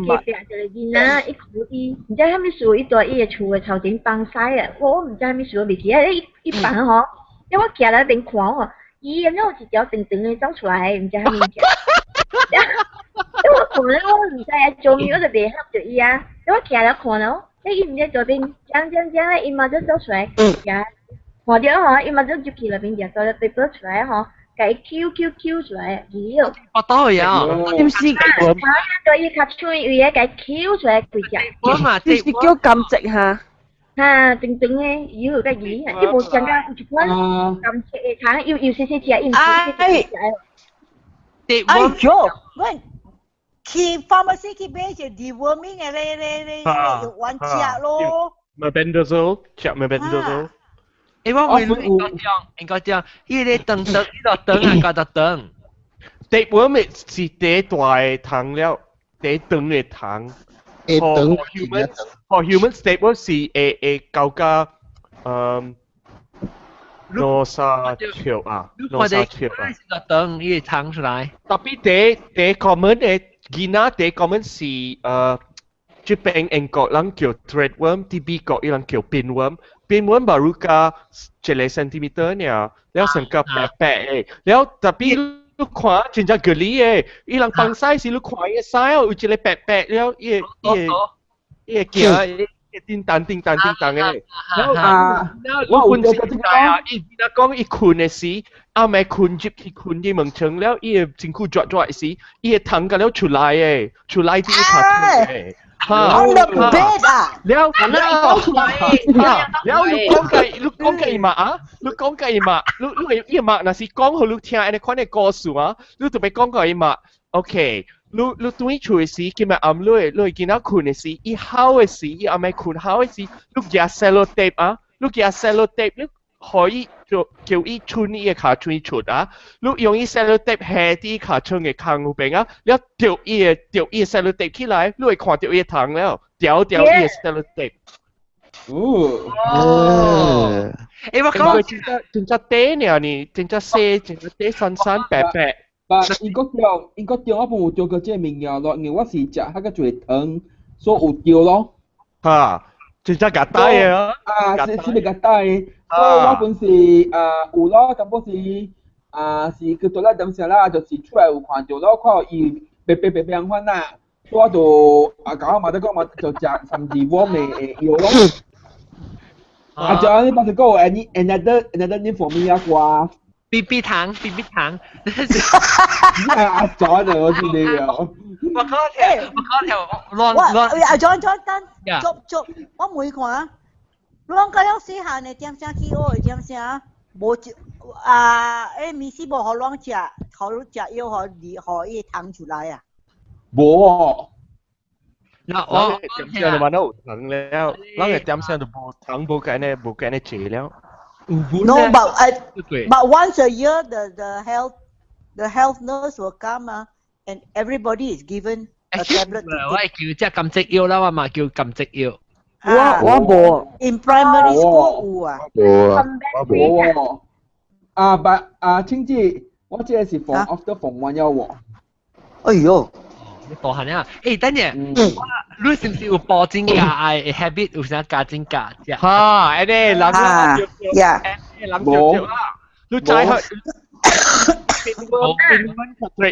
隔壁一個囡仔，伊講伊唔知蝦米事，伊在伊個厝嘅頭前放屎啊！我唔知蝦米事，我未記啊！伊放嗬，因為我徛喺邊看嗬，伊然後一條長長嘅走出來，唔知蝦米事。因為我看咧，我唔知啊，做咩我就袂合着伊啊！因為我徛喺看咯，伊唔知左邊講咧，伊馬上走出來，徛看到嗬，伊馬上就去那邊徛，咗paper出來嗬。cái Q出來，妖！我都係啊，點是？我對伊較出位嘅，cái Q出來幾隻？我嘛即係叫咁直嚇。嚇，正嘅，妖個魚，一無上加一款咁直嘅產，要細細隻，要細細隻。哎呦，喂，去 pharmacy 去買隻 deworming 嘅咧，玩隻咯。Mebendazole，隻 Mebendazole。我會應該講，依啲等，呢度等啊，嗰度等。Tapeworm 是第大糖了，第等嘅糖。For humans tapeworm 是高加羅沙條啊，羅沙條啊。個等呢啲糖出來。特別第 common 嘅囡仔，第 common 是這邊英國人叫 threadworm，啲美國人叫 pinworm。pinworm baru ka 7 cm เนี่ยแล้วสังกัดแปะๆแล้วแต่พี่ลูกขวาจริงจะเกลี่ยอีหลังปังซ้ายสิลูกขวาซ้ายอุจเลยแปะๆแล้วเกี่ยวติงตันแล้วคุณสิใจอ่ะอีนักกองอีคุณเนี่ยสิเอาแม่คุณจิบที่คุณยี่เมืองเชิงแล้วอีจิงคุณจ่อยสิอีทั้งกันแล้วชุไลที่ขาดOn the bed 啊！แล้วลูก講計嘛ลูก講計嘛ลูกอี嘛那是講好ลูก聽อันนี้คนใน故事啊ลูกตัวไป講計嘛โอเคลูกตัวนี้ช่วยสิกินมาอัมลูกกินแล้วคุณเนี่ยสิอีhow嘅สิอีอัมไม่คุณhow嘅สิลูกอยากเซลโลเทปอ่ะลูกอยากเซลโลเทปลูก可以叫伊穿伊個卡穿出啊！你用伊 sellotape 下啲卡穿嘅坑嗰邊啊！你掉伊個 sellotape 起來，你會看到伊糖了，掉伊個 sellotape。哦！誒，我講真真嗲呢，你真真細，真真嗲散散白白。但英國條我冇做過這名嘢咯，因為我是食嗰個最糖，所以有叫咯。嚇！真真夾帶啊！是咪夾帶？我本是有咯，咁本是叫做咧點先啦，就是出來有看到咯，看伊白樣款啦，所以我就搞嘛得講嘛就食甚至我咪有咯。仲有呢，當時講 another name for me 啊啩。BB 糖。阿John 啊，我知你啊。我嗰條亂。阿 John 捉，我每看。啷個樣細漢嘅點聲去學點聲，無咪是無好啷食，好食要好伊糖出來啊。無。嗱我點聲就話都糖了，啷個點聲就無糖無計呢謝了。No, but once a year the health nurse will come and everybody is given a tablet. 我係叫即係禁止藥啦，我嘛叫禁止藥。我冇。In primary school 有啊。冇啊。青姐，我這是 from after from 1有喎。哎呦，你大漢啊！誒，等陣，你是唔是有報真假嘅 habit 有啥假真假？嚇，誒啲人冇。你知佢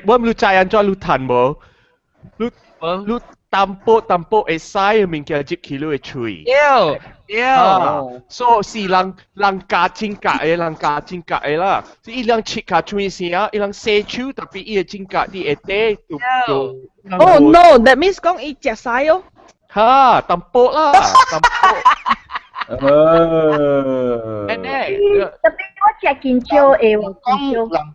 我唔知人做你彈冇？你淡薄會使面叫接起你嘅嘴。所以是人假真假嘅啦。伊人切下嘴先啊，伊人洗手特別伊嘅真假啲會得就。Oh no, that means 講伊食晒哦。嚇，淡薄啦，淡薄。tapi我食香蕉的，人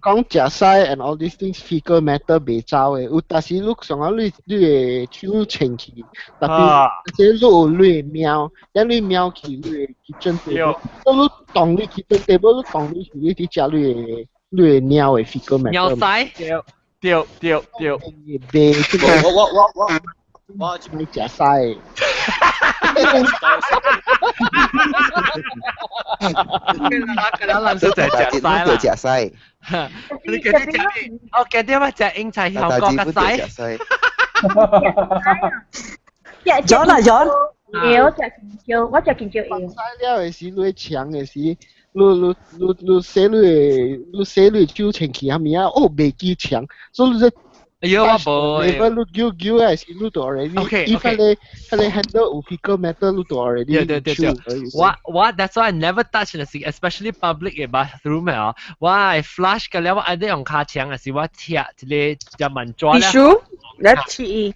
講食屎 and all these things fecal matter 袂走嘅，有但是你上下你嘅手清氣，特別即你有你喵，等你喵去你嘅 kitchen table，你當你 kitchen table， 你當你是你啲食你嘅喵嘅 fecal matter。喵屎。對。我只會食屎。食屎。你記得食咩？我記得乜食英菜香港嘅屎。John 啊 John， 我食香蕉，我食香蕉要。屎了嘅時，你搶嘅時，你寫你手清氣下面啊，未記搶，所以你。Never look you as you do already. If they handle fecal matter, you do already. What? That's why I never touch the sink, especially public bathroom 啊。我 flush 嘅了，我愛得用卡槍嘅時，我貼一個隻蚊抓咧。Tissue，let's see。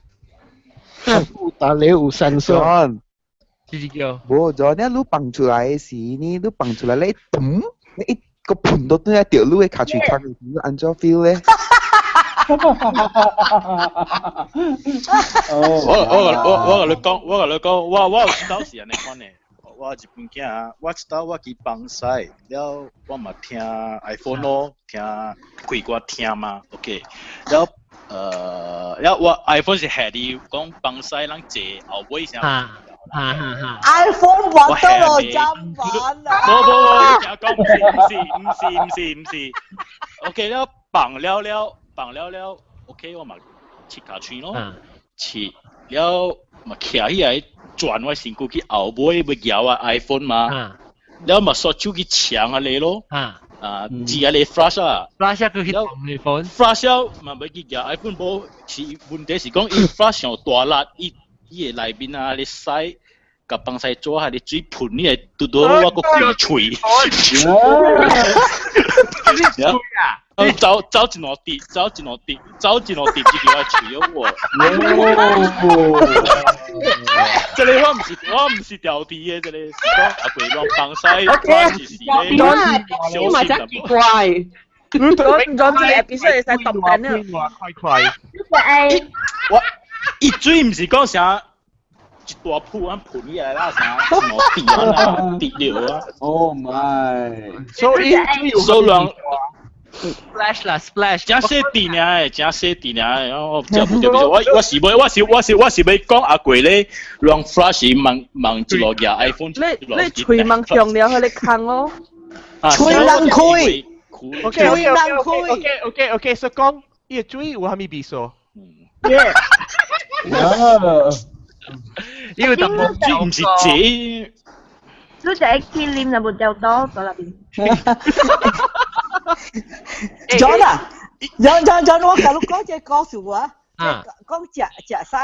但你有sense。冇咗，你放出來嘅時，你放出來你咚，你一個盤到都一條路嘅卡住卡嘅，你按咗 feel 咧。我同你講，我有知道是安尼款嘅。我日本囝啊，我知道我去幫曬了，我嘛聽 iPhone 咯，聽開歌聽嘛 ，OK。了我 iPhone 是下啲講幫曬人坐後尾先。iPhone 揾到咯，真玩啊！冇，講唔是 ，OK 了，幫了 ，OK 我嘛切下嘴咯，切了嘛徛起來轉我身軀去後尾要搖 iPhone 嘛，了嘛索手去搶下你咯，指下你 flash 啊 ，flash 佢去動你 phone，flash 嘛咪去搖 iPhone 冇，是問題是講伊 flash 上大力，伊個內面啊你使。甲幫曬做下啲水盆，你係嘟到我個鬼喙。走一落地，只叫我喙咗我。這裡我唔是掉地嘅，這裡是講阿貴亂幫曬，關係是咧。你咪真奇怪。John 這 episode 係使揼緊啊！我一嘴唔是講啥。一大鋪咁盤起來啦，啥攞地啊，地流啊。Oh my！ 所以讓 splash 啦 splash， 真細地呢，真細地呢，我真唔對，我是要講阿貴咧，讓 flash 問一落嘢 iPhone。你吹問強了，佢哋看咯。吹人開。OK， 所以講呢個嘴有蝦米比數？呢個就冇嘴唔是這。你就係天臉就冇掉多咗入邊。John 啊 ，John， 我甲你講隻故事啊，講食屎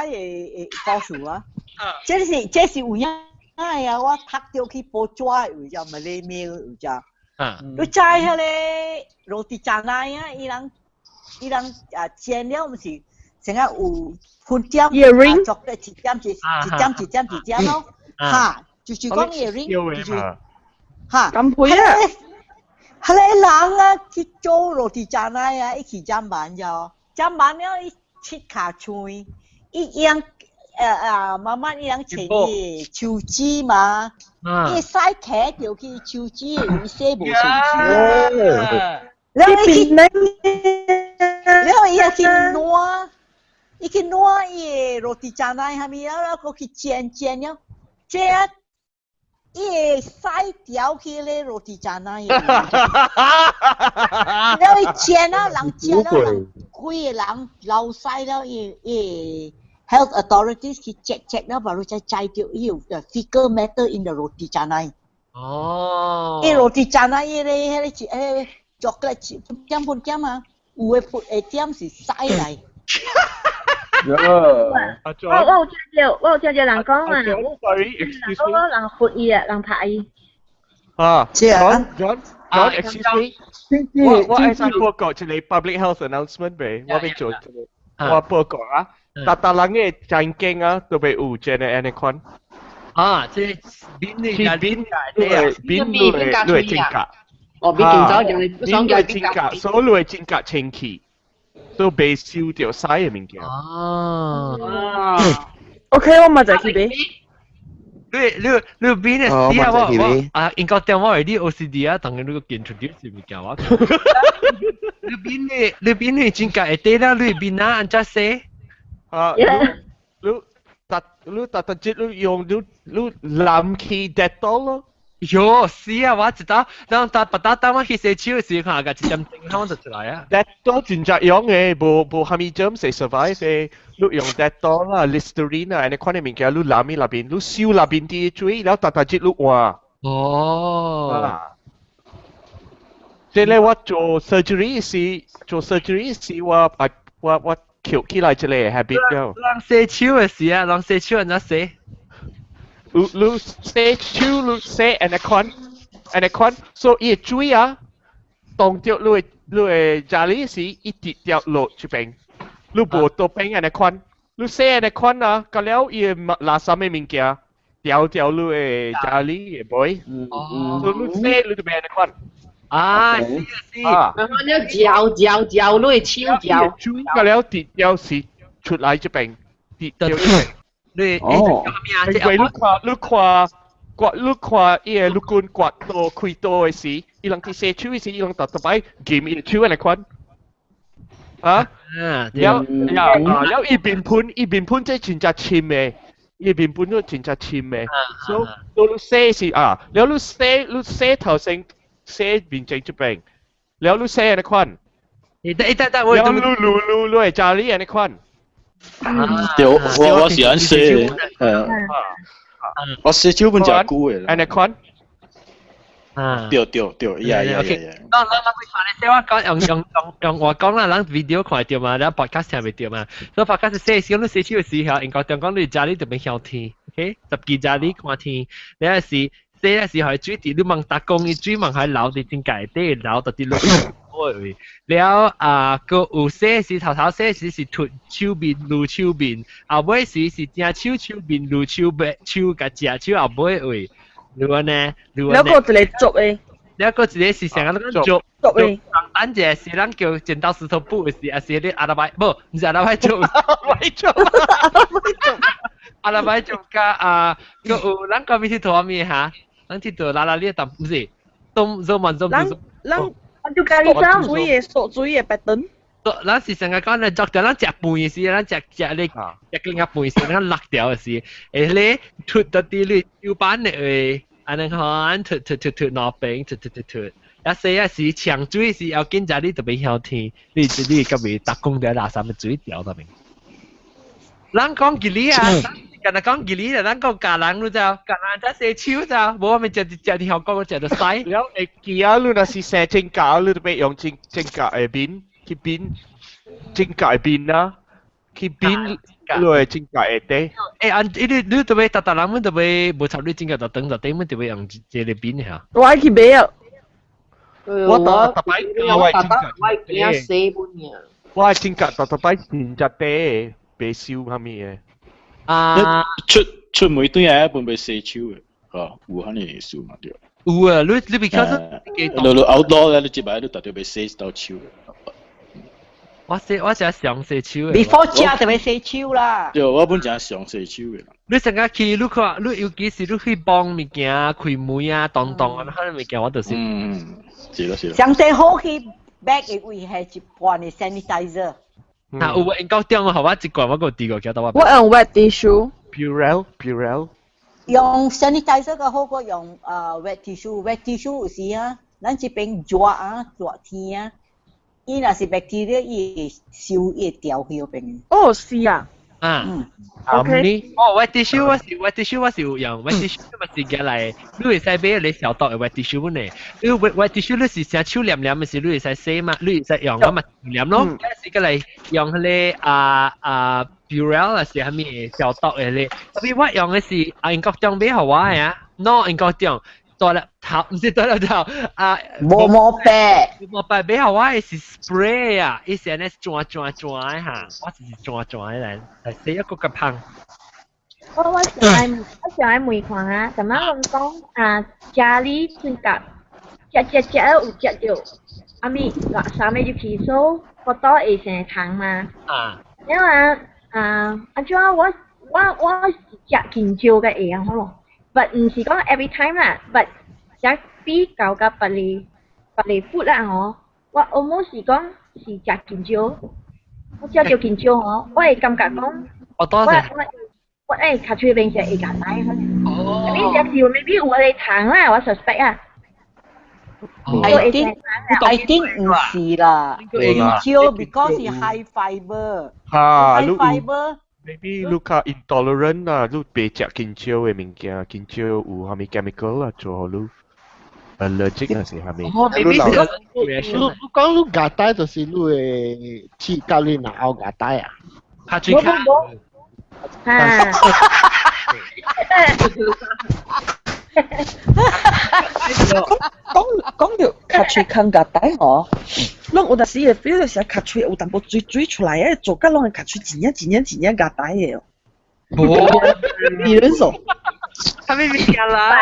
嘅故事啊，這是有影啊，我讀到去報紙有隻咪你咩有隻，你知迄個羅蒂醬奶啊，伊人煎了唔是成日有。分點作咧一點咯，嚇，就是講 earring， 就是嚇，咁配啊！係你人啊，去做羅蒂醬奶啊，一起沾板咗，沾板了一切下嘴，一樣慢慢一樣切嘅手指嘛，一洗開掉去手指，一洗無手指，然後伊去攞。伊去攞伊羅蒂醬奶下面然後去煎了，這伊曬掉去咧羅蒂醬奶，然後伊煎啊，人煎啊，規個人流曬了，伊 health authorities 去 check 了，baru才摘掉伊有 fecal matter in the 羅蒂醬奶。哦。伊羅蒂醬奶伊咧迄個chocolate 點啊，有個點是曬嚟。我有聽到人講啊，人罰伊啊，人拍伊。John, excuse me. 我係想報告一個 public health announcement 俾我俾做，我報告啊，但人嘅真經啊，都被誤解嘅安尼款。啊，即係邊你邊你係正格。哦，邊見走就你想叫正格，所以你係正格清氣，都被燒掉晒嘅物件。啊 ，OK，我咪就係俾。你邊嘅事啊？我啊，英國電話係啲 OCD 啊，等你個 introduce 物件話。你邊你正格係啲啦，你邊啊？安怎寫？啊，你特接你用你藍氣 Dettol 咯。喲，是啊，我知道。當不打當我去洗手嘅時候，個一點正康就出來啊。Dettol 真正用嘅，無蝦米針係 survive 嘅。你用 Dettol 啦、Listerine 啊，你看你物件，你攬喺入邊，你燒入邊啲水，然後特接你換。哦。即係我做 surgery 時，我翹起來一個 habit 㗎。人洗手嘅時啊，人洗手安怎洗？你洗手，你洗 and 看，所以水啊，當掉你嘅家裡時一滴掉落出邊，你無到邊 and 看，你洗 and 看啊，咁了伊垃圾嘅物件掉你嘅家裡嘅杯，所以你洗你就邊 and 看。啊，是。然後你嚼，你手嚼。咁了滴掉是出來這邊，滴掉出邊。哦，因為你看伊個綠棍刮到開刀嘅時，伊人去洗手嘅時，伊人特別見伊手嚟看，啊，了伊邊盤即係真正深嘅，伊邊盤都真正深嘅，所以到你洗時啊，了你洗頭先洗面正出邊，了你洗嚟看，了你係家裡嚟看。對，我是安洗，我洗手本真久嘅。安尼看，對，呀。我講我講啦，咱 video 看到嘛，咱 podcast 聽未到嘛，所以 podcast 洗時，你洗手嘅時候，應該講你家裡特別曉天 ，OK， 十幾家裡看天，你係時洗嘅時候係水啲，你望打工，你水望喺流啲正解，啲流到啲落。了啊，個有洗時頭洗時是脫手面、擼手面，後尾時是正手面、擼手甲隻手後尾位，如果呢？了個一個做誒，了個一個是成日都做誒，等者是咱叫剪刀石頭布嘅時，還是啲阿拉伯，唔是阿拉伯做，阿拉伯做甲啊，個有咱個邊啲圖咩嚇？咱啲圖拉拉呢淡唔是，都做慢做。就咖喱汁水嘅白燈。咱是成日講咧，作掉咱食飯嘅時，咱食你食另一半嘅時，咱落掉嘅時，你脱到啲你要板嘅，安尼看脱攞餅，脱，一時搶水時要見在你特別曉聽，你今日打工嘅垃圾咪水掉到明。咱講吉利啊，今日講吉利啊，咱講咖人咯就，咖人只洗手就，冇咪只條講只就洗。แล้วไอ้เกียร์ลูน่ะสิแซ่จิงกาลูไป用จิงกาไอ้บินคิบินจิงกาไอ้บินนะคิบินลูไอ้จิงกาไอ้เต้อัน你特別特人們特別無插你จิงกา特等就點樣特別用這個บิน嚇？我係去買啊！我特別我係จิงกา我係驚死本嘅。我係จิงกา特別真只เต้被燒蝦米嘅。啊！出每對係一般被洗手嘅，嚇，有肯定數嘛對。有啊，你 because 你 outdoor 咧，你接埋都特別被洗到手嘅。我成日上洗手嘅。Before 食就被洗手啦。對，我本成日上洗手嘅。你成日去，你看，你尤其是你去幫物件、開門啊、當啊，嗰啲物件我都是。是咯。上最好去 bag 嘅位係一罐嘅 sanitizer。啊，有英國電話號我一罐我個第個叫到我。我用 wet tissue。Purell。用 sanitizer 嘅好過用wet tissue。wet tissue 有時啊，咱這邊熱天啊，伊若是 bacteria 伊會燒伊會掉去嗰邊。哦，是啊。OK。wet tissue 我是有用，wet tissue 我是嘅嚟，你會使買你消毒嘅 wet tissue 呢？你 wet tissue 你是成手黏黏嘅時，你會使洗嘛？你會使用咁嘛黏咯，係嘅嚟用嗰啲Purell 啊是係咩消毒嘅咧？特別我用嘅是英國中俾好玩啊 ，no 英國中。多了頭唔是多了頭啊！摸白俾好玩嘅是 spray 啊，以前咧轉嚇，我就是轉嚟，係洗一個嘅棒。我上來問看啊，咁樣講啊，家裡專夾隻有隻着，阿咪落三尾就起數，個多會成長嘛。啊。因為阿張我是隻見招嘅嘢好咯，但唔是講 every time 啦，但隻比較嘅百里闊啦我 almost 是講是隻見招，我隻就見招我會感覺講。我多謝。我卡出邊隻會夾帶可能。哦。呢隻條未必我哋長啦，我 suspect 啊。I think 唔是啦，見招 because 是 high fiber。high fiber。Maybe 你較 intolerant 啊，你別食見招嘅物件，見招有蝦米 chemical 啊，做你 allergic 啊是蝦米。哦，maybe 你講你夾帶就是你嘅指甲你拿拗夾帶啊。卡住卡。講到卡嘴坑夾底嗬，攏有陣時會 feel 到時卡嘴有淡薄水出來嘅，做甲攏係卡嘴真夾底嘅哦。你人數？係咪咩啦？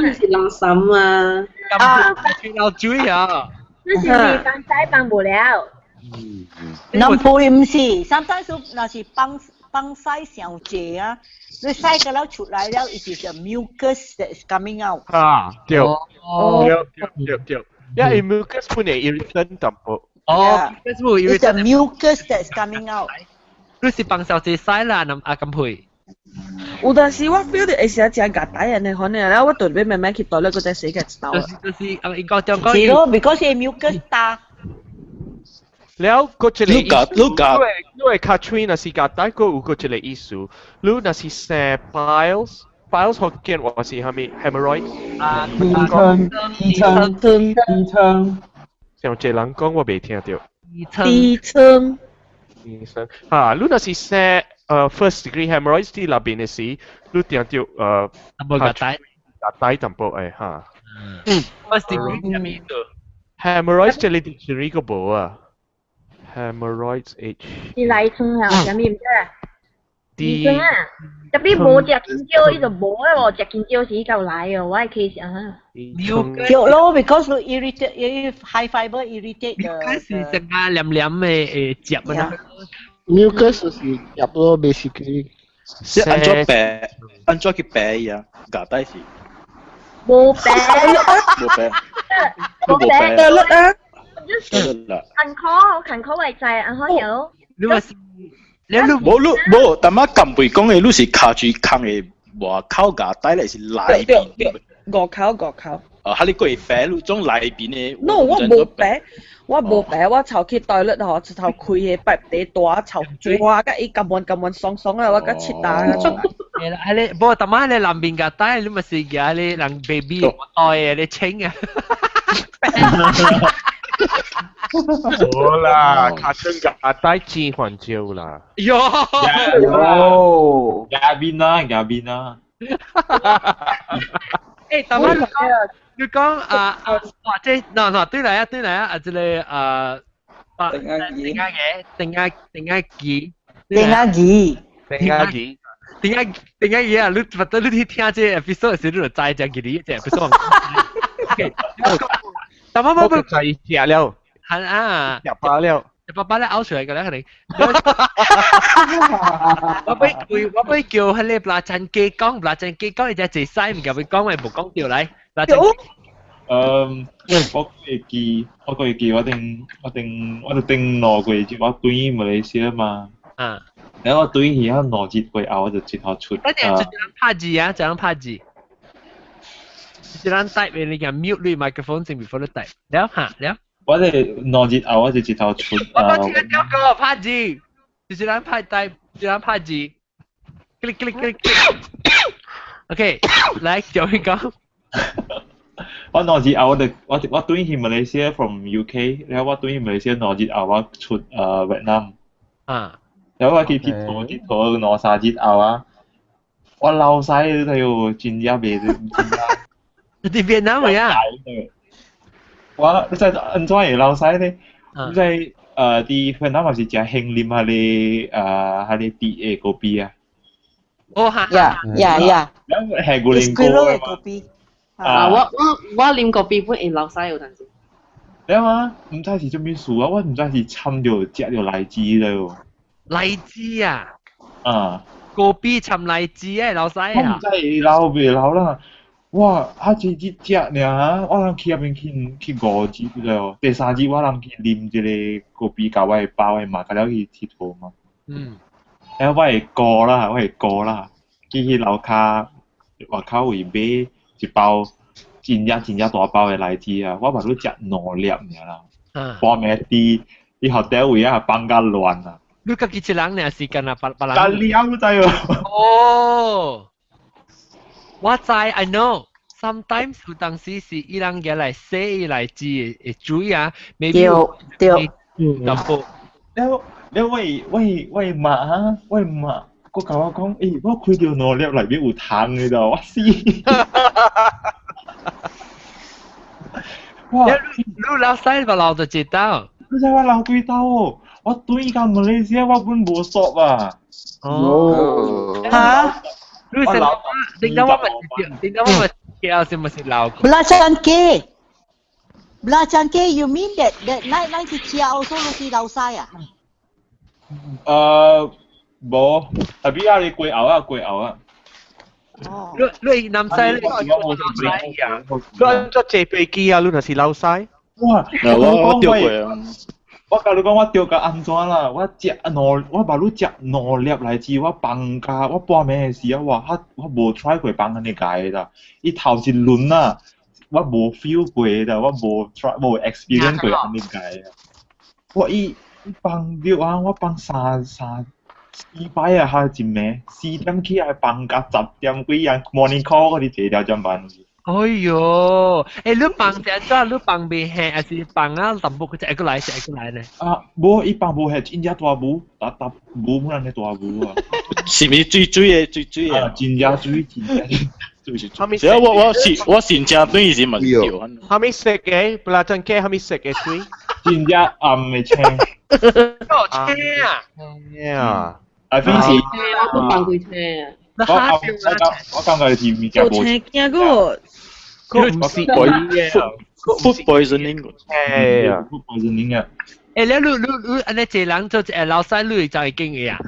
你是老三啊？老水啊！你是放仔放不了。南配唔是，sometimes 那是放曬上濟啊，你曬個了出來了 ，it is a mucus that is coming out。啊，對，對，因為 mucus 本嚟 irritant 淡薄。哦 ，it's a mucus that is coming out。你是放上濟曬啦，阿咁配。有陣時我 feel 到會成日食夾底人嘅可能，然後我對面慢慢去到咧，嗰隻死嘅知道啊。就是應該點講？係咯 ，because 係 mucus 大。แล้วก็จะเลยด้วยคาทรีน่ะสิกาได้ก็อุก็จะเลยอิสุรู้น่ะสิแซ่ piles ฮอกเกนว่าสิฮะมี hemorrhoid ดีเชิง像這人講我未聽到ดีเชิง嚇รู้น่ะสิแซ่ first degree hemorrhoids ที่ระเบิดเนี่ยสิรู้聽到กาได้淡薄誒嚇first degree 係咩ตัว hemorrhoids จะเลย dictionary ก็บอกอ่ะhemorrhoids H 是內瘡啊，有咩唔知啊？內瘡啊，特別冇隻見招，呢度冇喎，隻見招是夠奶嘅，我係 case 啊。有咯 ，because irritate high fiber irritate mucus 是成個黏嘅夾啊。mucus 是夾咯 ，basically。即係按咗病啊，夾低是。冇病。冇病。得啦啊！勤考為滯，阿康有。你話是，冇，但係咁背講嘅，你是卡住坑嘅話口架帶嚟是內邊。外口。嚇你過病，你種內邊嘅。no， 我冇病，我頭去袋率嗬，頭開嘅白地大頭抓，甲伊咁爽啊，我甲切打。係啦，係你，不過但係你南邊架帶，你咪是而你人 baby 愛嘅，你清啊。好啦，卡春夾帶治環照啦。喲亞邊啦。誒，但係你講或者嗱對嚟啊，即係定義啊！你或者你聽這 episode 時，你就知正幾啲隻 episode。但係我就係食了，係啊，食飽了拗出嚟嘅咧，肯定。我俾叫喺你black chân機講，你只自細唔夠佢講，咪冇講掉嚟。我個月記我就定挪過節，我對馬來西亞嘛。啊。然後我對而家挪節過後，我就直頭出。嗰啲就拍字啊，就拍字。就type 你嘅 mute 你 microphone 先 before 你 type。了。我哋挪節後，我就直頭出。我聽到個拍字，就拍 type，就拍字。click。OK，嚟繼續講。我挪節後，我對去馬來西亞 from UK， 然後我對去馬來西亞挪節後，我出越南。啊。然後我去鐵佗挪沙節後啊，我流晒都要轉入嚟，你越南咪啊？我在安怎會流晒咧？在啲越南還是食興啉下啲啲啲嘅嗰邊啊？哦哈呀。咁係古靈高邊。我啉咖啡本會流曬有陣時。你話唔知是做咩事啊？我唔知是摻咗食咗荔枝了喎。荔枝啊？啊。咖啡摻荔枝啊，流曬啊？我唔知流未流啦。哇！只隻呢，我諗去入邊去5支了，第3支我諗去啉一個咖啡膠嘅包嘅嘛，佢哋去佚佗嘛。然後我係過啦，去樓下外口會買一包真大包嘅荔枝啊，我把佢食2粒爾啦，半暝啲，以後第位啊放甲亂啊。你家己一人呢是干啊？別人？干了知喎。哦。我知 ，I know。Sometimes 有當時是伊人嘅來洗來煮嘅水啊 ，maybe 對，淡薄。你喂媽，佢甲我講，誒，我開條2粒內面有糖嘅咋，我死！哇！你老細咪留到幾刀？你知我留幾刀哦？我對依家馬來西亞我本無索啊。哦。嚇？你成點解我咪叫是咪是留？Belacan ke, you mean that night teacher also mesti lausai ah? 冇，特別係你貴牛啊。哦。你南西你我做借飛機啊，你係老細？哇！我掉過啊！我甲你講，我掉個安怎啦？我把你食2粒荔枝，我放假，我半暝嘅時啊，我無 try 過放安尼解啦。伊頭一輪啊，我無 feel 過啦，我無 experience 過安尼解啊。我伊放掉啊，我放4擺啊，下一暝4點起來放假10點幾啊 ，morning call 嗰啲坐條怎辦？哎呦，你放只咗，你放未下，還是放啊？淡薄佢就一個來呢？啊，無，伊放無下，真正大霧，搭霧冇人嘅大霧啊。是咪水嘅？啊，真正水。所以我先正對伊是問條。係咪食嘅？不啦，真嘅係咪食嘅水？真正暗嘅青。青啊！呀，啊，平時我都放佢青啊。我感覺是咪就冇？佢唔是佢嘅 ，food poisoning 係啊 ，food poisoning 啊。誒，你安尼一人做一老細，你就係經嘅啊？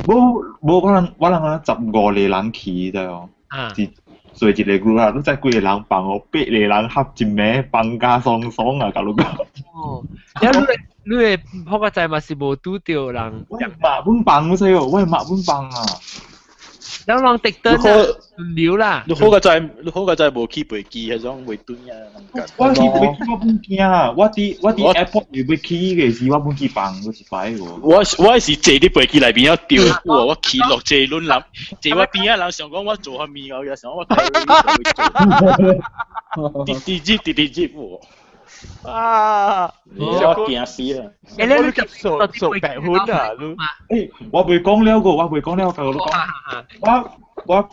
冇，我諗15個人去的哦。是做一個 group 啊，你再幾個人放哦，8個人合一暝放假爽啊，甲你講。哦，你誒，好個在嘛是無拄到人。我係馬本放嗰陣喎，我係馬本放啊。有人滴燈啊，料啦。你好個在無去飛機，係種會斷啊。我去飛機我本驚啊，我啲 airport 要去嘅時，我本去放嗰一擺喎。我係坐啲飛機內邊有掉喎，我企落坐輪諗，坐我邊啊人想講我做下面嘅時候，我睇啲喎。啊！我驚死啊！你做白款啊！我未講了個，我講。我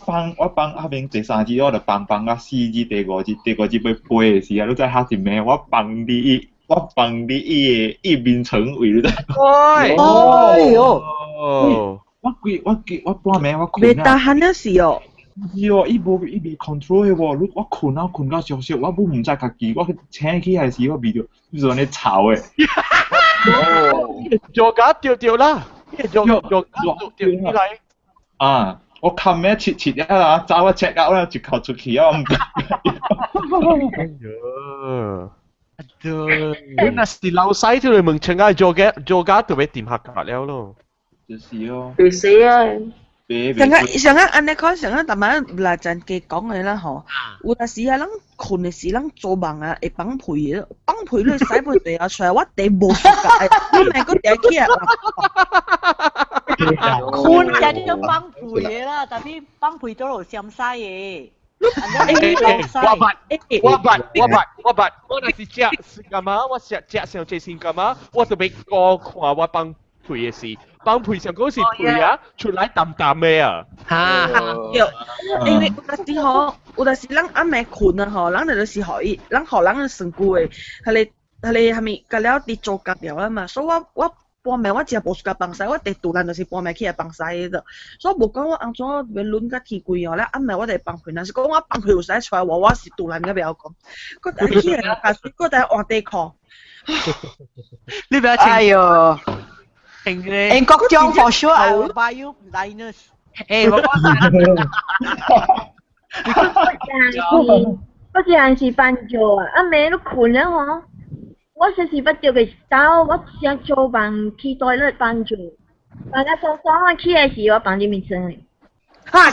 放下邊第3支，我就放啊4支，第5支要配嘅時候，你再下一暝，我放啲伊面層位你知？哎呦！我半暝我困未打鼾嘅事哦。喲，伊未 control 嘅喎，我困到少少，我唔知家己，我醒起來時我味到，你做安尼吵誒。哦，做假掉啦，做起來。啊，我冚咩切啊，走我 check out 啦，一口出去啊，我唔得。哎呀！你那是老細條你問清啊，做假就俾掂下格了咯。就是咯。會死啊！上個安尼講，上個淡仔來陣嘅講嘅啦吼，有陣時啊，咱困嘅時，咱做夢啊會綁被嘅，綁被你使本地啊出來，我地無熟嘅，你咪個地起啊！困就叫綁被嘅啦，但係綁被都路上西嘅。我那是食是幹嘛？我食上這是幹嘛？我就俾我看我綁被嘅事。幫陪上嗰時陪啊，出來淡嘅啊。因為有陣時咱暗暝困啊吼，咱就是予咱互咱嘅身軀誒，係咪甲了佇做工了啊嘛，所以我半暝我真無事放屎，我第突然就是半暝起來放屎的，所以無講我安怎要輪甲天貴哦，咧暗暝我就放屁，但是講我放屁有使出來，我是突然個不要講，我第起來開始，我第換地褲。你不要哎呦，停咧。英國獎 for sure I will buy you liners。誒，我講我只係是瞓咗啊，阿妹都困啦嗬。我實是不着嘅手，我想做飯去袋咧瞓住，大家爽爽我起來時我瞓住面身嘅。嚇！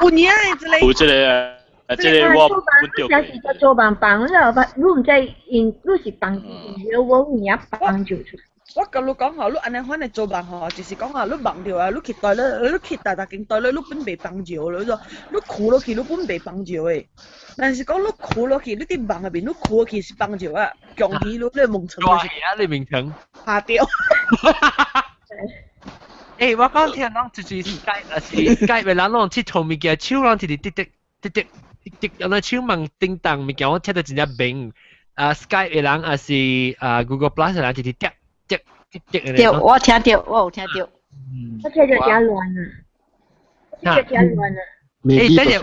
有年誒之類。有這個，這個我不掉嘅。是做飯飯啦，你唔知因你是瞓住，我年瞓住出。我甲你講吼，你安尼款嚟做飯吼，就是講啊，你忘掉啊，你去袋咧，你去大間袋咧，你本未放住咯，你箍落去，你本未放住誒。但是講你箍落去，你啲網入邊，你箍落去是放住啊，強起你夢層就是。啊，你明層。下掉。誒，我講聽講就是Skype啊，是Skype嘅人攏佚佗物件，手攏直直滴滴滴滴滴滴，安尼手忙叮當物件，我聽到真正明。啊 ，Skype 嘅人啊是啊 Google Plus 嘅人直直滴。對，我聽到，我有聽到。我聽到真亂啊！我聽到真亂啊！誒，等陣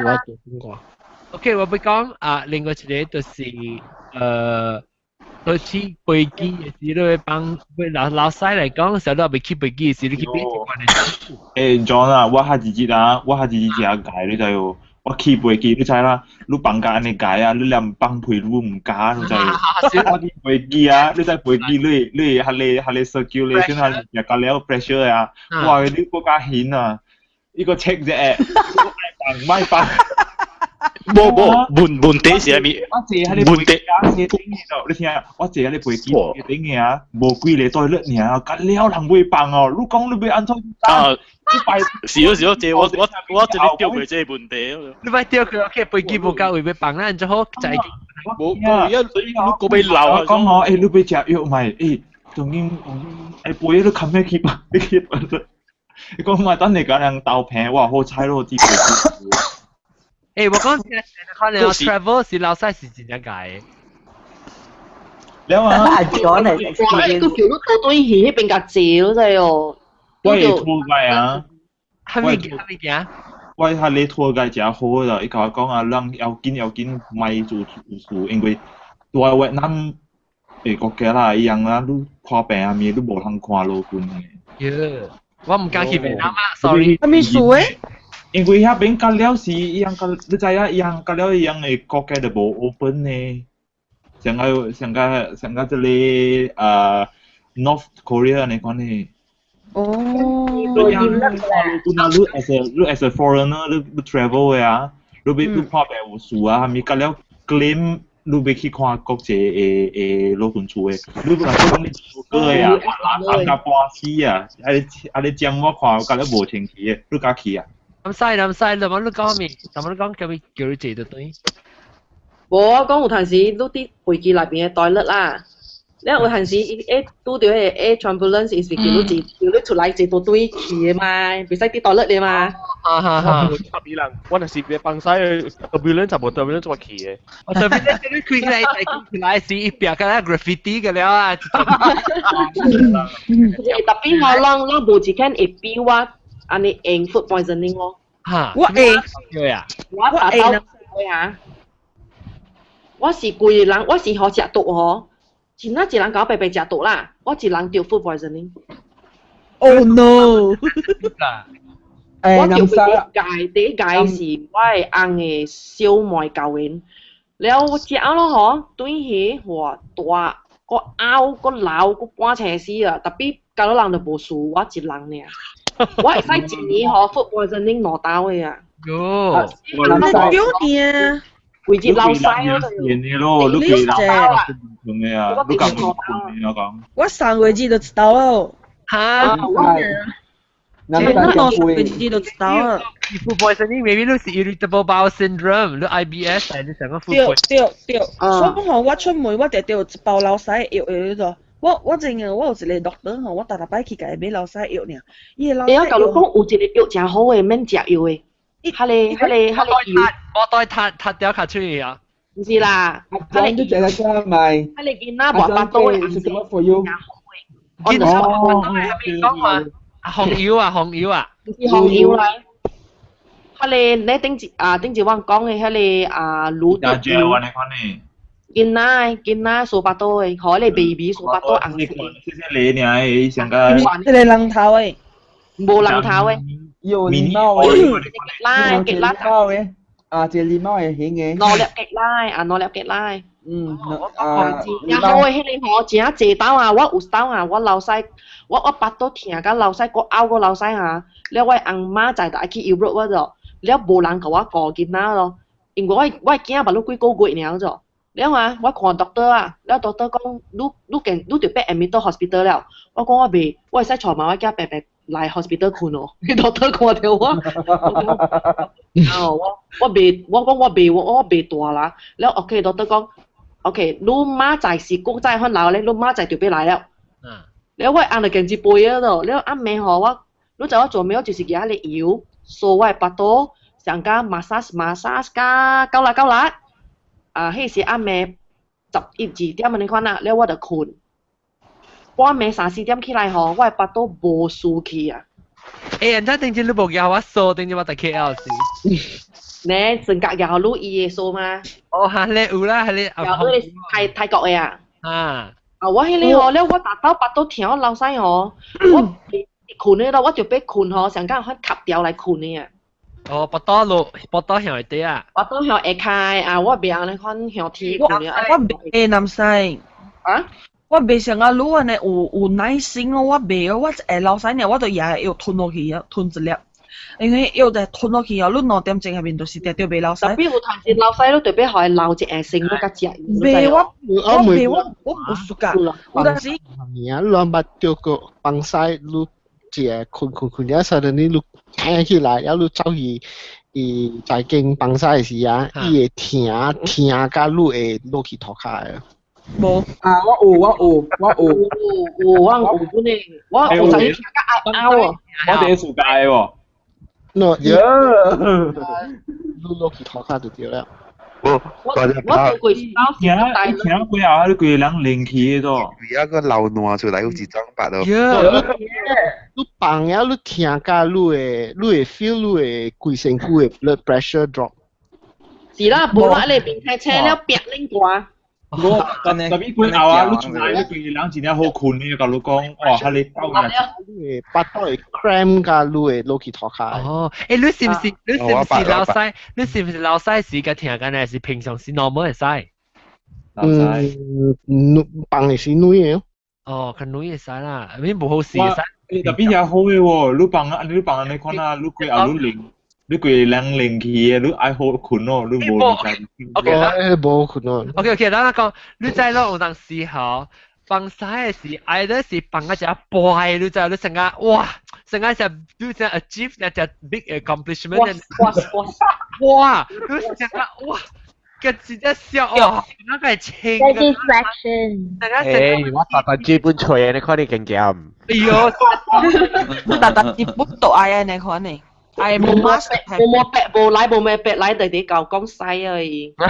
我 OK， 我要講啊，另外一個就是好似飛機嘅時，你會幫老細嚟講，時候都未去飛機嘅時，你去飛機關你。誒 John 啊，我下自己啊解你就要。我起飛機，你知啦，你放假安尼解啊，你連放屁你唔加，你知。我啲飛機啊，你知飛機你下你 circulation 下又加了 pressure 啊，哇！你國家險啊，呢個 check 啫，唔係放。問題是咪？問題。你聽下，我坐喺你飛機嘅頂嘅啊，無幾個袋率爾，加了人會放哦，你講你要安怎？少，這我這裡丟佢這問題。你咪丟佢，OK，飛機無夠會放啦，就好就係。冇，你個俾鬧啊！講我誒，你俾食藥咪誒，仲要誒背都冚咩貼啊？你貼啊！你講咪等你個人鬥平，哇好彩咯啲飛機。誒，我講可能我 travel 是老細是真正解。你話？講嚟，都叫到對起邊架照真係哦。喂，拖街啊！係咪嘅？喂，係你拖街真好啦！你講講啊，人要緊買做，因為在越南誒國家啦一樣啦，你看病啊面都無通看路觀嘅。我唔敢去越南啊 ，sorry。係咪數誒？因為遐邊隔了是一樣，你知啊？一樣隔了一樣嘅國家就無 open 呢。像個這裡North Korea 你講呢？哦。你 as a foreigner 你 travel 嘅啊，你看病有事啊，咪隔了 claim 你要去看國際嘅老闆處嘅，你不能講你做嘅啊，人家半死啊，你將我看隔了無清氣嘅，你敢去啊？咁嘥，你講咩？咁你講叫你坐到對。我講有陣時，你啲飛機內邊嘅袋率啦，你有陣時誒拄到嘅 air turbulence 是叫你出來坐到對去嘅嘛，唔使啲袋率嘅嘛。差別人，我就是別放曬 turbulence 就冇 turbulence 做去嘅。我 turbulence 你開來時一邊個咧 graffiti 嘅了啊！特別我啷無一間會比我。安尼用 food poisoning 咯。嚇！我會。我打到會啊！我是貴人，我是好食毒嗬。前一人搞白白食毒啦，我一人掉 food poisoning。Oh no！ 我掉第一屆是我係紅嘅小麥膠原，然後我食咯嗬，對起哇大個拗個老個半斜絲啊，特別搞到人就無事，我一人爾。我會使一年嗬 food poisoning 攞到嘅啊！喲，幾年啊？會接老細咯，你幾老用嘅啊？你咁我講。我上個月就知道了。嚇！我上個月就知道了。food poisoning maybe 你是 irritable bowel syndrome，你 IBS 係你成個 food poisoning。對，所以我出門我就掉一包老細藥喺度。我真嘅，我有一個 doctor 吼，我逐擺去甲伊買老細藥爾。伊個老細藥。你甲你講有一個藥真好誒，免食藥誒。迄個我代踢掉卡出去啊！唔是啦，講都食得㗎咪？迄個囡仔無巴肚誒，是什麼 for you？見到係咪講話紅油啊？紅油啊？唔是紅油嚟。佢哋你頂住我講嘅，佢哋滷大隻話你講呢？見啦，數百多嘅，可你 baby 數百多硬食。你呢？上個。你哋冷頭誒？冇冷頭誒。有禮貌誒。極拉嘅。這禮貌係顯嘅。攞粒極拉，攞粒極拉。然後迄個吼真濟刀啊，我有刀啊，我老細，我巴肚疼甲老細，我拗個老細嚇，了我翁媽在就愛去醫院嗰度，了無人甲我顧囡仔咯，因為我囝把你幾個月爾咗，了啊，我看 doctor 啊，了 doctor 講你就被 admit 到 hospital 了，我講我袂使帶媽我囝白白來 hospital 困哦，doctor 看到我，我講我袂大啦，了 OK doctor 講。OK， 你媽在是國際翻來咧，你媽在就別來了。了我按了根子背咗度，了阿妹吼我，你就我做咩？我就是給佢油，掃我巴肚，上加 massage 加夠啦。迄時阿妹11、2點你看啦，了我就困。半暝3、4點起來吼，我巴肚無舒氣啊。人家頂住你冇叫我掃，頂住我在 KL 時。你成格又攞伊嘅數嘛？哦，係你有啦，係你。又你泰國嘅啊？我迄個吼，了我打到巴肚疼，我老細吼，我困咧咯，我就俾困吼，成間可吸掉嚟困嘅啊。哦，巴肚向會啲啊？巴肚向會開我別人咧看向天困嘅。我袂男細。我袂像你安尼有耐心我袂我老細呢，我就也要吞落去啊，吞一粒。因為要就吞落去哦，你2點鐘入面就是掉俾老細。特別有陣時老細都特別係留一下性，都較食。袂我唔熟噶。有陣時。你亂把掉個幫曬，你食困一陣你你醒起來，然後你走去在經幫曬嘅時啊，伊會疼甲你會落去塗骹嘅。冇。我有本嚟，我就要聽甲拗啊！我哋暑假嘅喎。No, yeah. 你落去塗骹就對了。我做過時包時都大。聽過啊，你個人靈氣度。而家個流汗出來好似裝白咯。你放呀，你聽甲你會 feel 你會規身軀嘅 blood pressure drop。是啦，無啦，你邊開車了別拎過。特別佢後啊，你出來你個人真係好困呢，甲你講，哇，係你兜人。巴肚會 cramp 甲你會落去塗骹。哦，你是唔是老細？你是唔是老細時嘅聽緊呢？是平常時 normal 嘅使？放嘅是女嘅。哦，佢女嘅使啦，邊冇好事嘅使。特別係好嘅喎，你放你看啊，你佢後你零。你個人靈氣啊，你愛好困咯，你冇理解。冇困咯。OK， 等我講，你在咯有陣時候放曬嘅時，愛的是放一隻背，你知你成個哇，成個就你成 achieve 一隻 big accomplishment。哇！你成個哇，個直接笑哦，那個係清。Satisfaction。我特基本吹嘅，你看你勁勁。哎呦，特基本都愛你看你。係冇咩白來地教講西而已。我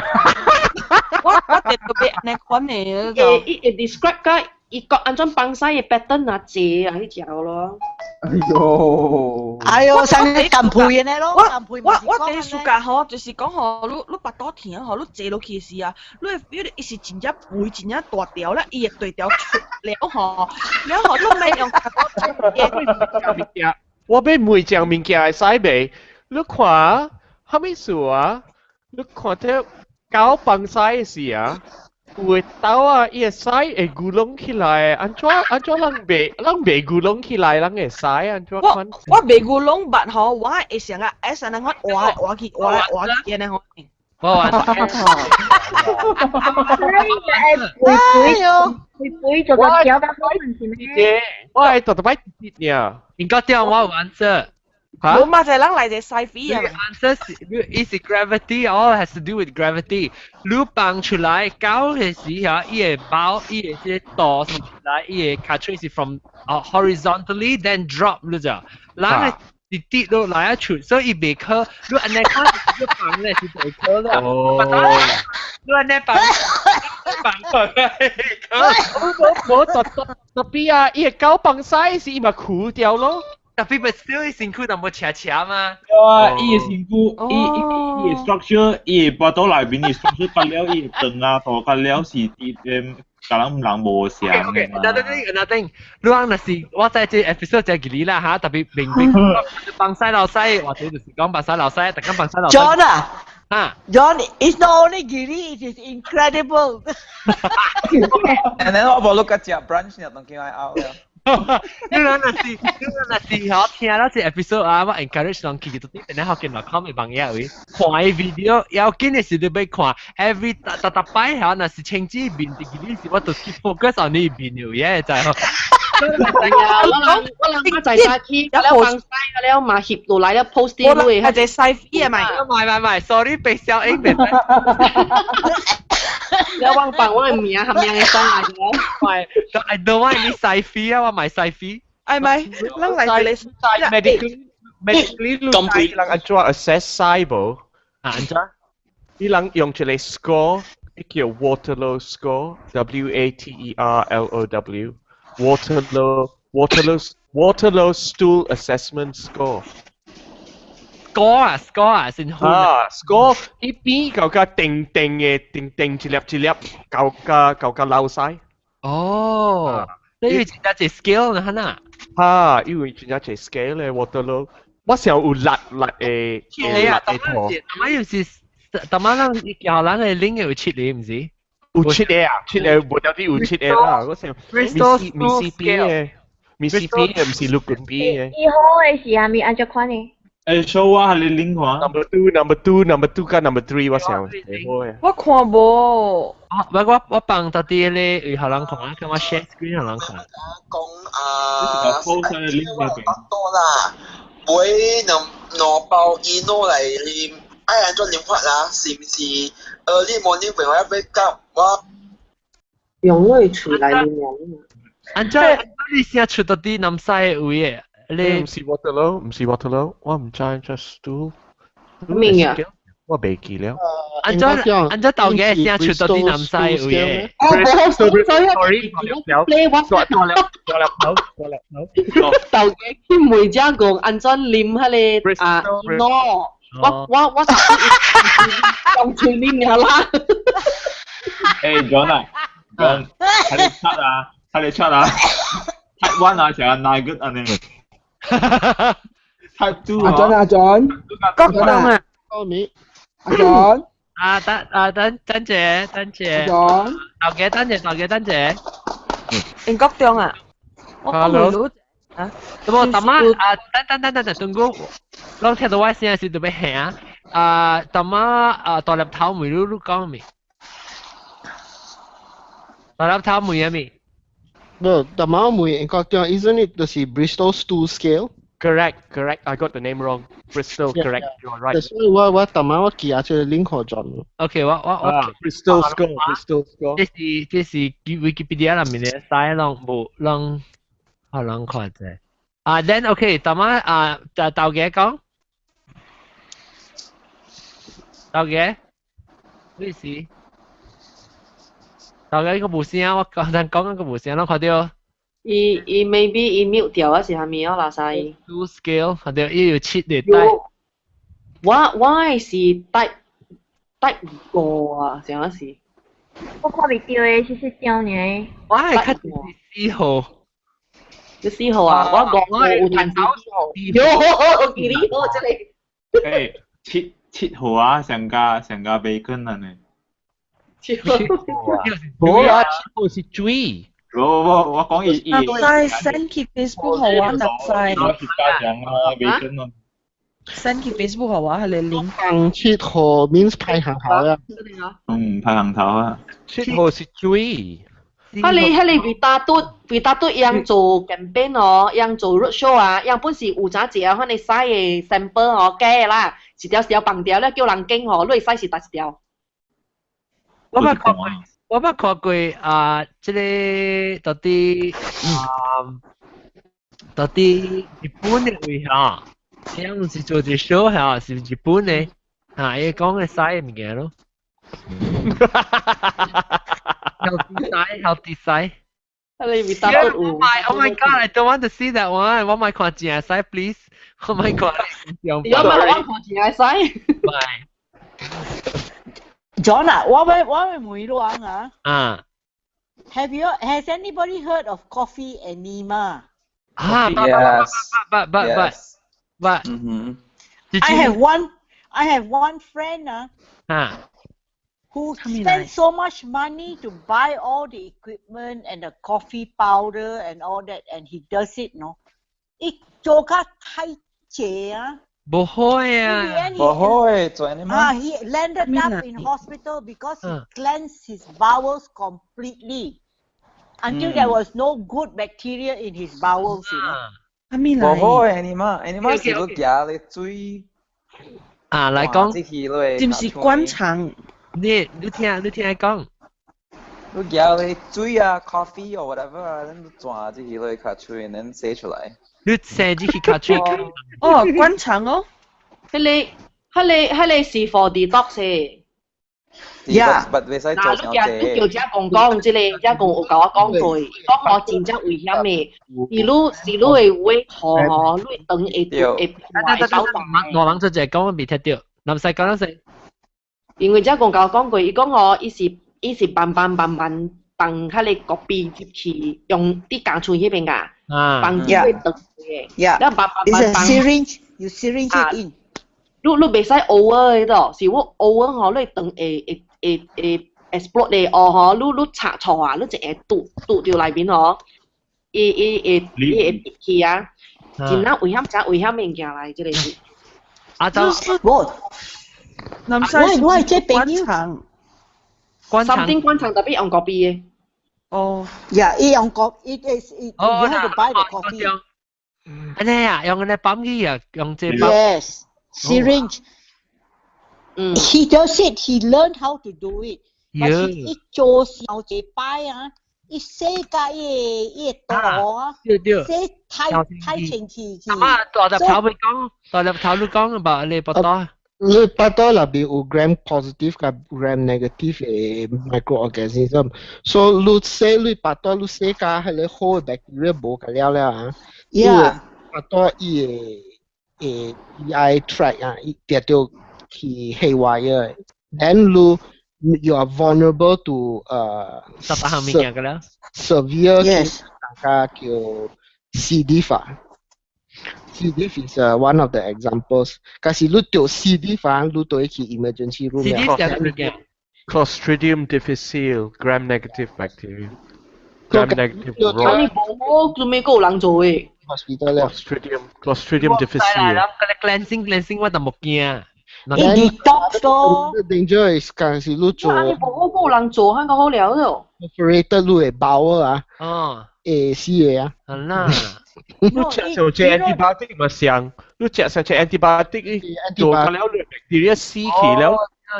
哋特別你講你就。describe 個一個安裝幫西嘅 pattern 啊，借啊，呢條咯。哎呦，生你咁配嘅呢咯？我哋暑假嗬，就是講嗬，你巴肚疼嗬，你坐落去時啊，你會 feel 到伊是真正背真正大條咧，伊會對條出了嗬，然後你咪用我俾每樣物件係使未，你看蝦米事啊？你看到搞幫使嘅事啊，會刀啊，伊會使會咕隆起來，安怎人袂咕隆起來，人會使安怎看？我袂咕隆白嗬，我會成日愛上人我畫去嘅呢可。我話。哎呦！會做個條嘅可能是咩？我係特別啲呀。應該點我有 answer？冇嘛，就係人嚟隻細飛啊。answer is gravity, all has to do with gravity。你放出來搞嘅時候，伊會包，伊會即倒出來，伊會 catch 是 from horizontally then drop 你就，人係跌落來一出，所以袂可，你安尼看你放咧是袂可啦。哦。你安尼放佢。冇特別啊，伊個狗放曬是伊咪枯掉咯。特別咪 still 身軀淡薄斜斜嘛。啊，伊個身軀，伊 structure，伊巴肚內邊伊 structure 不了，伊長啊，大不了是啲可能人無相嘅嘛。Another，你講那是我在這 episode 就舉例啦嚇，特別明放西老西，或者就是講放西老西，特講放西老西。John 啊，John, it's not only giri, it is incredible. And then 我冇碌個食 brunch 呢，當叫我 out 啦。因為那是我聽到這 episode 啊，我 encourage 人去到啲邊咧學見落 comment 嘅朋友會看啲 video，要緊嘅時你要看 every 搭擺下，那是青枝面啲嘅呢時我就 keep focus on 呢邊嘅就係。係啊，我諗就係去，了放西了嘛，翕落來了 post 啲會，係隻細 V 係咪？唔係 ，sorry， 被小 A 被。你忘放我嘅名，係咪嘅聲嚟嘅？係 ，I don't want any 細 fee 啊，我買細 fee。係咪？啷嚟你medically 你能做 assess 細部？你能用出嚟 score， 叫 Waterloo score，WATERLOW。Waterloo Stool Assessment Score 啊，先好。score 呢邊舊個定一粒，舊漏晒。哦，你要轉一隻 scale 啊，嗱。因為轉一隻 scale 咧 Waterloo，我時候有辣嘅圖。但係咱叫咱嘅 link 有切你唔是？有切嘅啊，切嘅冇有啲有切嘅啦。嗰時Mississippi 嘅唔是 Logan B 嘅。以後嘅是係咪按照款嘅？show 啊，你 link 話。Number two 加 number three 我時候。我看無。我幫到啲咧，有學人看啊，咁我 share screen 學人看。post 喺 link 入邊。多啦，每兩包煙攞嚟啉。按做念法啦，是唔是？early morning when 我一 wake up， 我用嚟出嚟念啊！按照你先出到啲南西嘅位嘅，你唔是 Waterloo， 我唔知 just do。明啊！我未記了。按照豆嘅先出到啲南西嘅位嘅。豆嘅佢每家講按照念喺你啊 no。我用嘴念下啦。John 啊 ，John， 睇你出啊 ，Type 1啊，成日9 good 啊你。Type 2啊，John， John 啊，John， 等姐，John， 等姐，英國中啊，我唔รู้啊，咁大媽啊，等我，我聽到我聲係特別響啊，大媽啊，大粒頭梅嚕講未？大粒頭梅啊未？No， 大媽梅英國中 ，isn't it 就是 Bristol Stool Scale？Correct. I got the name wrong. Bristol, correct. You're right. 所以我大媽我記下出 link 可轉。OK， 我 Bristol Score。這是 Wikipedia 入面嘅曬讓可能看啫。then OK， 大媽豆嘅講，豆嘅，咩事？豆嘅個無聲，我剛才講個無聲，我看到。伊 maybe 伊 mute 掉啊，是係咪啊？嗱曬。Two scale， 看到伊有切嚟帶。我係帶五個啊，上一時。我看未到嘅，是張呢。我係看4號。4號啊！我講有彈手4號。我記呢個真係。7號啊，成架 bacon 啊你。7號啊！冇啊，7號是3。我講意。在 send 去 Facebook 好玩特晒。send 去 Facebook 好玩係你連。7號 means 排行頭啊。排行頭啊。7號是3。喺你維達都樣做 campaign 哦，樣做 roadshow 啊，樣本時有咋隻啊，喺你曬嘅 sample 哦，計啦，一條綁條咧叫人經哦，你曬是搭一條。我捌看過即個到啲日本嘅位嚇，樣是做隻 show 嚇，是日本嘅伊講嘅曬嘅物件咯。healthy side。你答得有。Oh my god! I don't want to see that one. 我咪看正西 please. 我咪看。有咪我看正西。John 啊，我問你啊。Has anybody heard of coffee enema? Yes. But. I have one friend who spent so much money to buy all the equipment and the coffee powder and all that, and he does it, no? 做得太謝啊！不會啊，不會做 enema。He landed up in hospital because he cleansed his bowels completely until there was no good bacteria in his bowels, you know. 不會 enema 是要加你水。嚟講，是唔是灌腸？你聽講，你加你水啊 ，coffee or whatever 啊，你轉這些來卡出，然後寫出來。你寫這些卡出。哦，灌腸哦。迄個是 for detox 嘅。Yeah，但未使做成這。你叫只講，即個只講有甲我講過，講我真正危險嘅，是你嘅胃肚吼，你腸會走動。我人做只講我未聽到，唔使講得因為只講甲我講過，伊講我伊是放迄個國邊入去，用啲鋼錘迄邊㗎，放入去腸嘅。It's a syringe, you syringe it in. 你袂使 over 嘅，是我 over 吼，你腸會 explode 咧，吼，你插錯啊，你就會堵掉內邊吼，會憋氣啊，真係危險物件嚟，即個是。我係即係灌腸。something 灌腸特別用國邊嘅。哦。Yeah, you have to buy the coffee. 安尼啊，用嗰啲泵機啊，用這泵。Yes, syringe. He does it. He learned how to do it. But he 一做時候一擺啊，一寫個一朵啊，寫太清氣。啊，大隻頭咪講吧，你不多。你不多入邊有 gram positive กับ gram negative 嘅 microorganism， 所以你寫你不多你寫個係你好嘅 bacteria 冇個了啊，因為不多伊嘅GI tract 啊，伊跌到去 haywire， then you are vulnerable to severe case 大家叫 C. diff 啊。C. diff is one of the examples. Kasi lu tio C. diff lu to iki emergency room. C. diff Clostridium difficile, gram negative bacteria. Gram negative raw. 你冇做咩個人做嘅 ？Hospital Clostridium difficile. Cleansing 我就冇驚。detox 咯。The danger is kasi lu 做。你冇個人做，香港好了咯。Operator lu 嘅bowel 啊。哦。死嘅啊。係啦。你食就隻 antibiotic 咪上，你食隻 antibiotic 做咗了bacteria 死去了，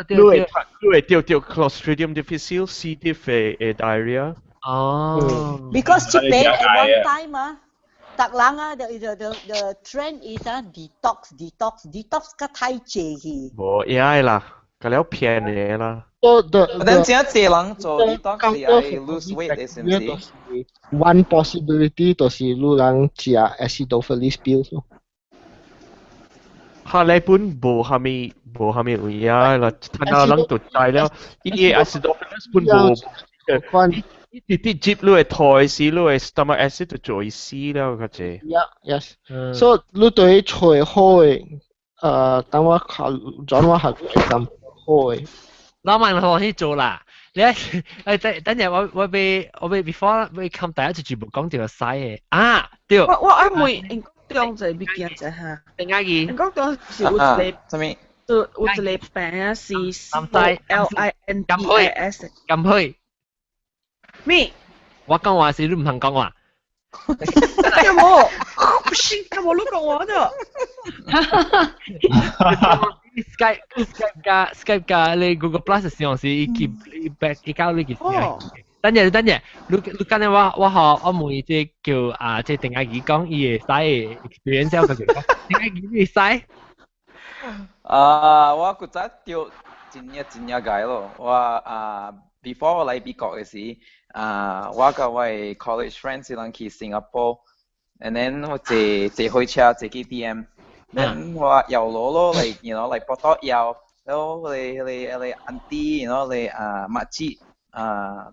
你會掉 Clostridium difficile C. diff 嘅 diarrhea。哦。Because 這邊 at one time 啊，特人啊 the trend is detox 個太濟去。冇 AI 啦，佢了騙你啦。但真係人做 detox 係 lose weight 嘅，是唔是？ One possibility 就是你人食 acidophilus pills 咯。下禮本冇下面有嘢啦，睇下人就知了。依個 acidophilus 本冇，啲接你係台死，你係 stomach acid 就做死了嗰隻。Yes，所以你對最好嘅，等我考example 好嘅。老闆我去做啦。你等陣我俾 before 我冚第一次全部講條曬嘅啊，對。我會講就係邊隻嚇？定下嘅。講到是有一個，有一個病啊是 LINDIS。咁去。咩？我講話是你唔肯講話。有冇？不行，有冇你講話啫？Skype 加你 Google Plus 嘅時候是伊搞呢件事。等陣，你今日我問即叫即定下佢講伊嘅使 experience 嘅情況，定下佢會使？我覺得掉真嘢解咯，我 before 我嚟美國嘅時，我甲我嘅 college friends 是人去新加坡 ，and then 我坐火車坐去 DM，then 我搖落咯嚟，you know 嚟波多搖，然後嚟 auntie，you know 嚟麥子，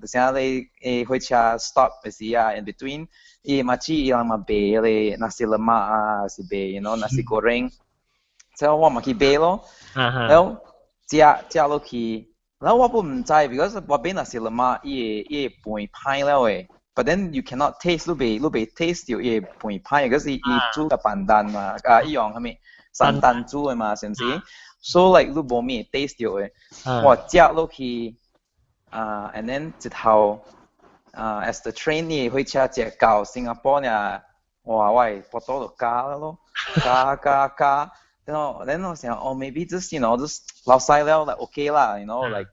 就是嚟火車 stop 嘅時，in between，麥子伊人嘛賣嚟 nasi lemak 是賣，you know nasi goreng，所以我嘛去買咯，然後食落去。然後我本唔知 ，because 我買那些了嘛，伊會半了誒。But then you cannot taste，你未 taste 到伊半派，嗰時伊煮嘅笨蛋嘛，一樣係咪？散蛋煮嘅嘛，是唔是 ？So like 你冇咩 taste 到誒。我食落去，and then 之後，as the train 呢，火車直到新加坡呢，哇喂，不多就加咯，加。Then 我想maybe just you know just 老細了 like okay 啦 you know like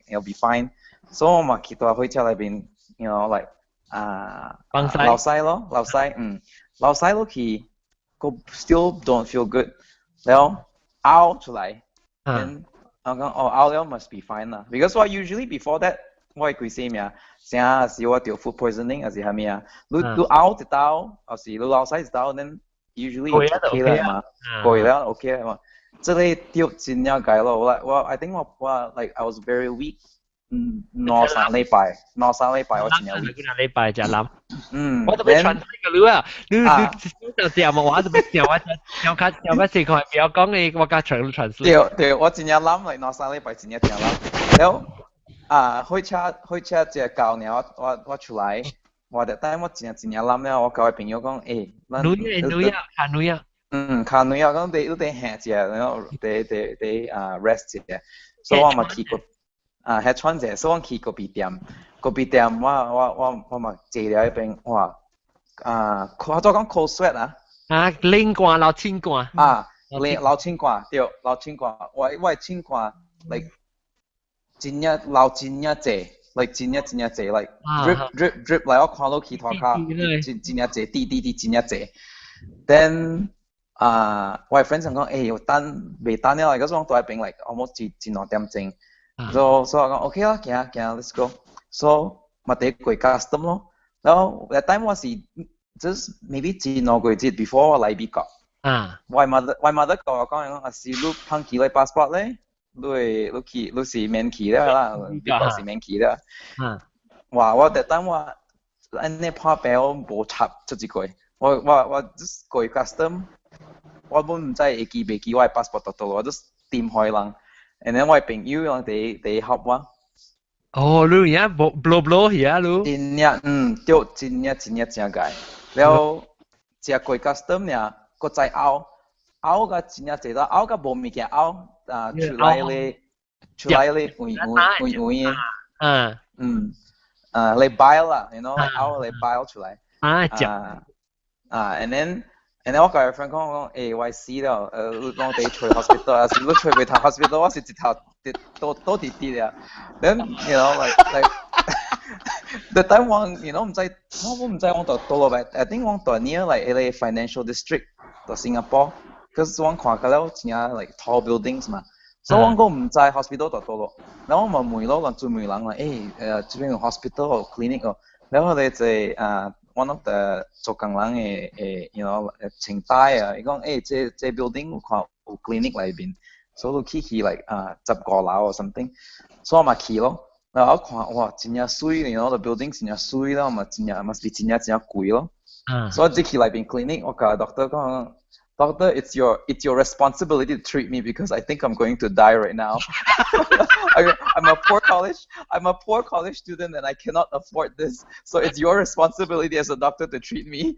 it'll be fine so 我嘛去到火車裏邊 you know like 老細咯老細落去個 still don't feel good แล้ว拗出來 then 我講拗了 must be fine 啦 because what usually before that 我係幾時咩啊成日是我掉 food poisoning 還是係咩啊你拗一刀還是你老細一刀 then usually it's okay 啦嘛，過了 OK 啦嘛。這裡掉真係解咯，我 I think 我 like I was very weak，兩三禮拜我真係 weak。幾禮拜就諗，我都俾傳俾個你啊，你就這樣嘛，我都俾調我時佢係講嘅，我加傳。對，我真係諗嚟兩三禮拜真係聽諗，然後開車只教呢，我出來。我哋但係我真係諗咧，我教我朋友講，女啊，看女啊，講你行隻，然後你 rest 隻，所以我咪去個喺穿隻，所以我去個別店，我咪借咗一邊，哇，我再講 cold sweat 啊，冷汗流清汗，流清汗，對，流清汗，我係清汗，like 真係流真係濟。like 真係濟 like drip 嚟我看到其他卡真係濟滴真係濟 then 我嘅 friend 講要等未等咧嗰種都係並 like almost 真兩點鐘 so 我講 OK 啦行 let's go so 咪第一個 custom 咯然後 that time 我是 just maybe 真兩個月 before 我嚟美國我 mother 講我講是你噴起嚟 passport 咧你是免去啦，美國是免去啦。哇！我特登話，安尼拍病我冇插出一個，我 just 過 custom， 我本唔知會記未記我嘅 passport 到我 just 點開人 ，and then 我嘅朋友用地合我。哦，你而家blow 而家你？真嘅，對，真嘅解。然後只過 custom 呢，個再拗個真嘅濟到，拗個冇物件拗。出來咧，會嚟 buy 啦 ，you know， 嚟 buy 出來。and then 我個 friend 講，我死了，你講地去 hospital， 你去去趟 hospital， 我是直頭都跌啊。then you know like the time 我 you know 我唔知我到落嚟 ，I think 我到 near like LA financial district 到新加坡。because 我看到真係 like tall buildings 嘛，所以我講唔知 hospital 到咯，然後我咪問咯，我做問人話，這邊有 hospital 或 clinic 哦，然後咧就one of the 做工人嘅you know 請帶啊，伊講這 building 有看有 clinic 裏邊，所以去 like 15樓或 something， 所以我咪去咯，然後我看哇真係水，然後 the building 真係水啦，咪真係 must be 真係貴咯，所以即去裏邊 clinic， 我教 doctor 講。Doctor, it's your responsibility to treat me because I think I'm going to die right now. I'm a poor college student and I cannot afford this. So it's your responsibility as a doctor to treat me.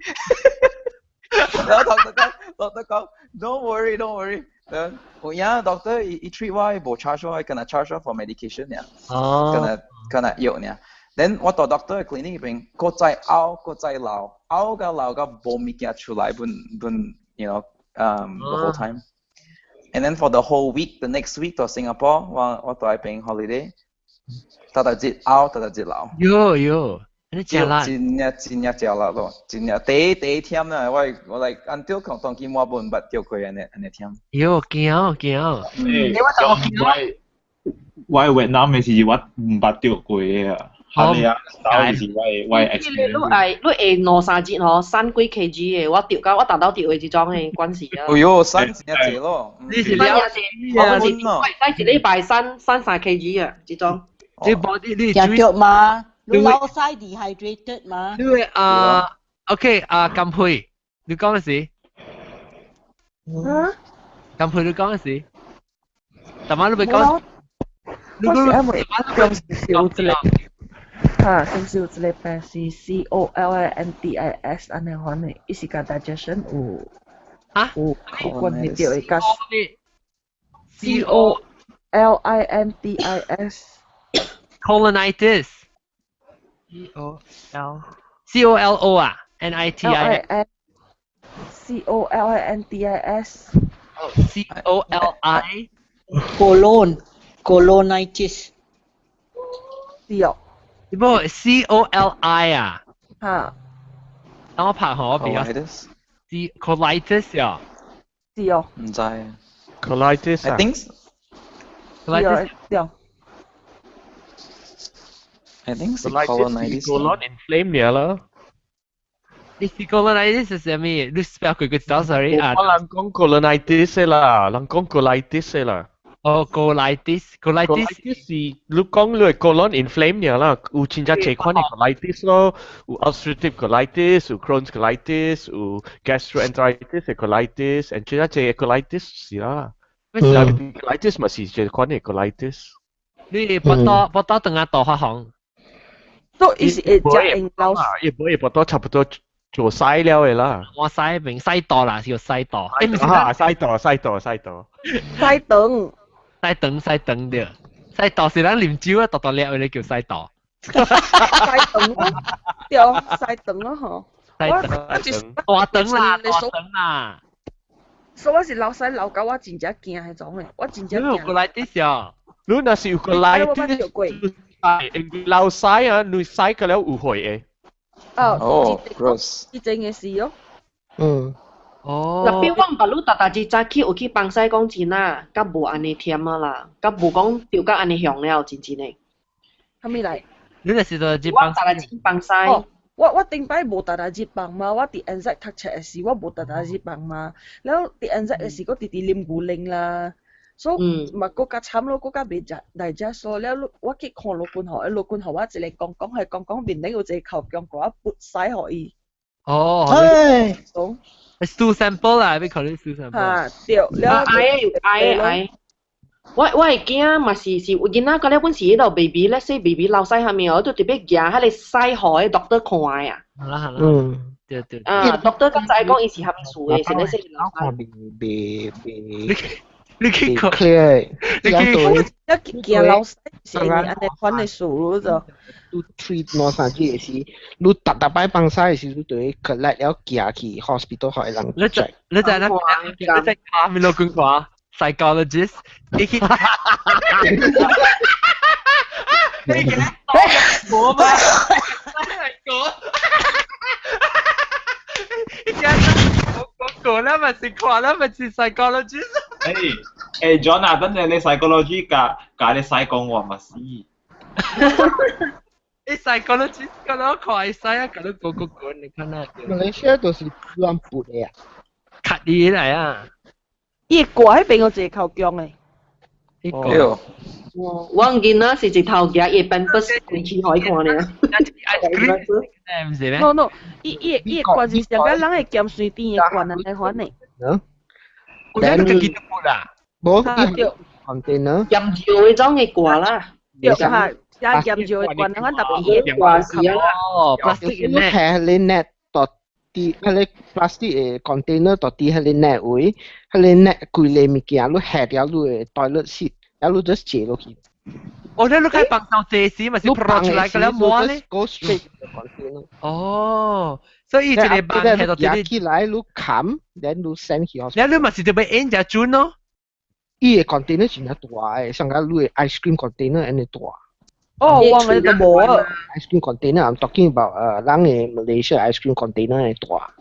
No, doctor, don't worry. Yeah, doctor, he treat why, but charge why, gonna charge for medication yeah. Gonna 藥呢。Then 我到 doctor 嘅 clinic 邊，個再拗個冇物件出來本。You know, the whole time. And then for the whole week, the next week to Singapore, 我都係病 holiday. 特節流。喲，你真啦？真係真啦咯，真係第一天啦，我 like until 當見我本不掉佢安尼天。喲，驚。我越南嘅時我唔捌釣過啊。係啊，但係我 experience。你會攞三節嗬，3幾 kg 嘅，我釣到我達到釣嘅這種嘅關係啊。哎呦，3節一節咯。你是了解，我是一禮拜3 kg 嘅這種。你釣嘛？你老曬 dehydrated 嘛？因為OK 金佩，你講嘅事。金佩，你講嘅事。但係你咪講。你講因為少之類。少之類白是 COLINTIS 安尼款嘅，伊是個 digestion 有關係到嘅COLINTIS colonitis COLO 啊 NITIS COLINTIS COLI colonitis 是哦。不過 COLI 啊，等我拍好比較 colitis 呀，是哦，唔知 colitis I think colitis I think colonitis colon inflame 嘢啦。你是 colonitis 係咩？你 spell 佢個字 sorry 啊。我人講 colonitis 啦，人講 colitis 啦。哦 colitis 是你講你 colon inflame 嘢啦，有真正幾款嘅 colitis 咯，有 ulcerative colitis，有 Crohn's colitis，有 gastroenteritis 嘅 colitis， and 真正嘅 colitis 是啦。colitis 咪是幾款嘅 colitis。你不多等下多發行。都伊是會食應老。亦不多差不多做西了嘅啦。我西明西多啦，叫西多。西頓。西頓對，西多是咱啉酒啊，多了你叫西多。西頓咯，對，西頓咯嗬。大頓啦。所以我是老細老到我真正驚迄種嘅，我真正驚。你有過來啲時你若是有過來啲，老細啊，你細個了有會嘅。哦 ，gross。呢種嘅事咯。特別我唔捌你大隻早起有去幫曬講真啊，甲無安尼忝啊啦，甲無講調甲安尼凶了真誒。蝦米嚟？你若是做去幫曬。我頂擺無大隻幫嘛，我佇 NZ 讀冊嘅時我無大隻幫嘛，然後佇 NZ 嘅時我直啉牛奶啦，所以嘛更加慘咯，更加袂食大隻數了。我去看陸軍號，陸軍號我一個講面頂有一個口強，我撥曬互伊。哦，講。stool sample 啦，要考慮 stool sample。對，了。ai。我會驚嘛是有囡仔，嗰咧本時迄度 baby 咧，say baby 老細下面我都特別驚，迄個細號嘅 doctor 看啊。係啦。對。doctor 咁就係講伊是下面數嘅，是咧說老細。你去講 clear，你驚老細是安尼款嘅數就。你 treat 攞啥子嘅事，你逐擺幫曬嘅時，你就會 collect 了寄去 hospital 可以人 check。你就係那你在下面老公話 psychologist， 你去。你嘅我嘛？個啦，咪是看啦，咪是 psychologist。John 啊，等陣你 psychology 教你使講話咪是。你 psychologist 嗰度看曬啊，嗰度個你看下。馬來西亞都是亂撥嘅啊。cut 嘢嚟啊！伊掛喺邊個借口強嘅？哦。我唔見啦，是直頭嘅，伊變不是佢去海看咧。唔是咩 ？No， 伊掛是上個人係鹹水甜嘅掛嚟款嘅。我覺得佢幾多bud啦？冇，container。鹽椒嗰種嘅掛啦。對嚇，鹽椒嘅掛嚟款特別嘅掛是啊。哦 ，plastic 嘅 net。係你 net 度啲，係你 plastic 嘅 container 度啲係你 net 位，係你 net 攰你物件，你下掉你嘅 toilet seat，然後你 just 借落去。我哋可以放到這時，咪是 pro 出來個了冇咧。Go straight to the container。哦，所以就係放喺度啲。起來，你冚，then 你 send 去 hospital。你咪是特別 end 就轉咯。伊個 container 真係大嘅，上個你嘅 ice cream container 安尼大。哦，我咪就冇啊。ice cream container，I'm talking about 人嘅 Malaysia ice cream container 安尼大。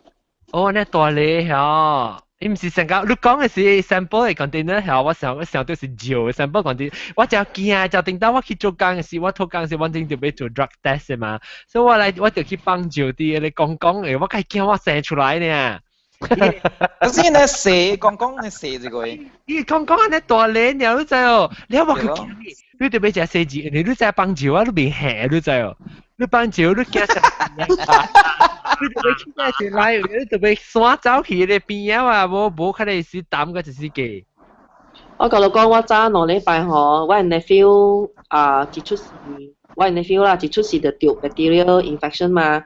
哦，那大咧嚇，你唔是成個，你講嘅是 sample 嘅 container 係我想到是舊嘅 sample container，我就驚就定到我去做工嘅時，我做工嘅時我正準備做 drug test 嘅嘛，所以我就去幫舊啲，你講嘅，我係驚我寫出來呢。可是你寫講你寫這個，你講你大臉呀，你知哦？你話佢驚你，你特別隻寫字，你都在幫舊啊，你變黑，你知哦？你幫舊你驚啥？你特別傾下先來，你特別耍走去你邊啊嘛，冇可能是擔個就是嘅。我講到講我早兩禮拜嗬，我 nephew 接觸是，我 nephew 啦接觸是就掉 bacterial infection 嘛，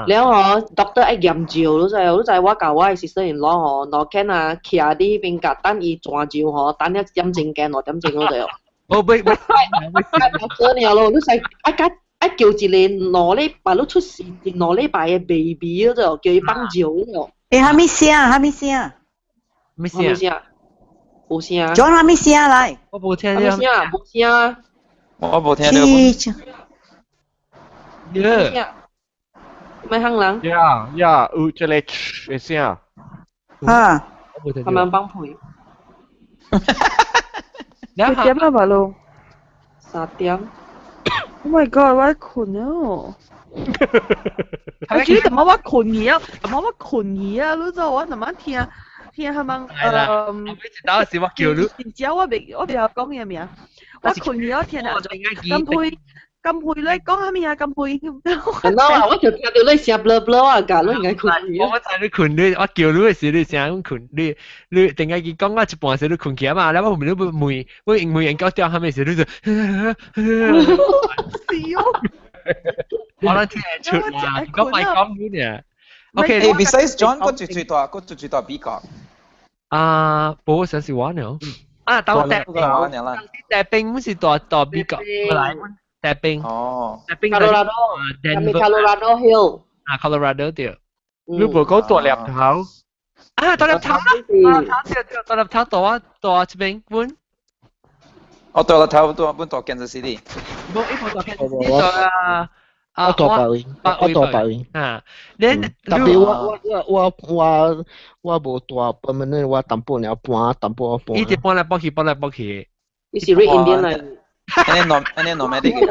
然後doctor 一驗照，你知我教我嘅 sister in law 嗬，攞 can 企喺啲邊格等伊轉照嗬，等一點鐘嘅2點鐘嗰度。我唔doctor 你咯，你知一叫一個2禮拜，你出事2禮拜嘅 baby 嗰度，叫伊幫照嗰度。誒，還沒聲？冇聲。John 還沒聲來。我冇聽到。冇聲。我冇聽到。咪行人。呀，有這個嘅聲。係咪幫配？幾點啦，馬路？3點。Oh my god！ 我困咗。我記得我困嘢啊，你知我慢慢聽係咪？打個時我叫你。然之後我未講嘢咩啊？我困嘢，我聽啊，金佩咧講下咩啊？金佩。嗱，我就聽到你聲blur blur 啊，㗎，你應該困嘢。我睇你困你，我叫你嘅時你聲困你定係佢講我一半時你困起啊嘛？然後後面你每人搞掉下面時你就。我諗聽出啦，講咪講呢啲。OK， besides John， 個最大邊個？我想是我呢。但我แต่冰唔是大邊個？แต่冰。哦。แต่冰。Colorado Hill。Colorado 對。你唔講大粒頭？大粒頭大粒頭大這邊本。我大粒頭本大 Kansas City。冇一部大 Kansas City 我大白雲。特別我無大permanent，我淡薄了搬。一直搬來搬去。你是 Red Indian 嚟？你 nomadic 嘅。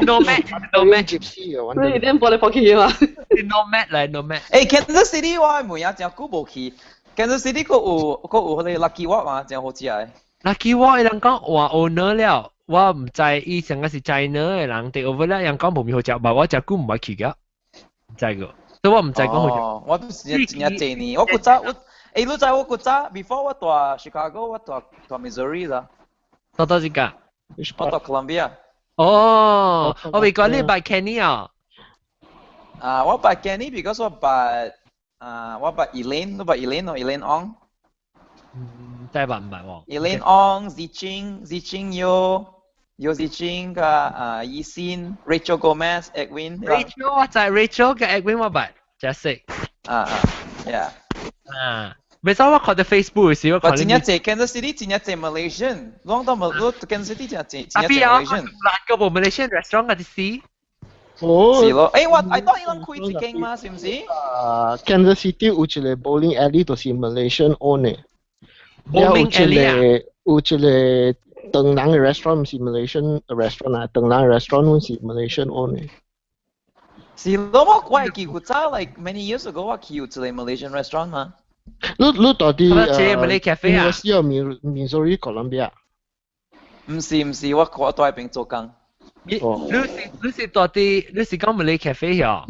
nomad gypsy 嘅。你點搬來搬去嘅嘛？nomad 嚟 nomad。Kansas City 我每日真久無去。Kansas City 個有嗰個 Lucky Walk 嘛，真好食嘅。Lucky Walk 人講話 owner 了。我唔知以前個是 China 嘅人 take over 咧，人講無咪好食，但我只久唔係去嘅，唔知個，所以我唔知講好食。我都是真係謝你，我覺得你知我覺得 before 我到 Chicago， 我到 Missouri 啦。到邊個？我到 Columbia。我未講你拜 Kenny 啊？我拜 Kenny because 我拜 Elaine， 你拜 Elaine 或 Elaine Ong？ 真係唔係喎。Elaine Ong、Ziching Yo Ziching 嘅伊先 Rachel Gomez、Edwin。Rachel 我就係 Rachel 嘅 Edwin 我拜 Jessica。yeah。未收我看到 Facebook 嘅時候，我真係借 Kansas City， 真係借 Malaysian， 攞到Kansas City 真係借 Malaysian。難個部 Malaysian restaurant 嗰啲事。是咯，我 I thought 你諗開一間嘛，是唔是？Kansas City 有一個 bowling alley 都是 Malaysian own 嘅。有一個唐人嘅 restaurant 唔是 Malaysian restaurant 啊，唐人嘅 restaurant 唔是 Malaysian own 嘅。是咯，我係記得早 like many years ago 我去有一個 Malaysian restaurant 嘛。你到底University of Missouri Columbia？唔是，我都喺邊做工。你是到底你是講 Malay Cafe 呀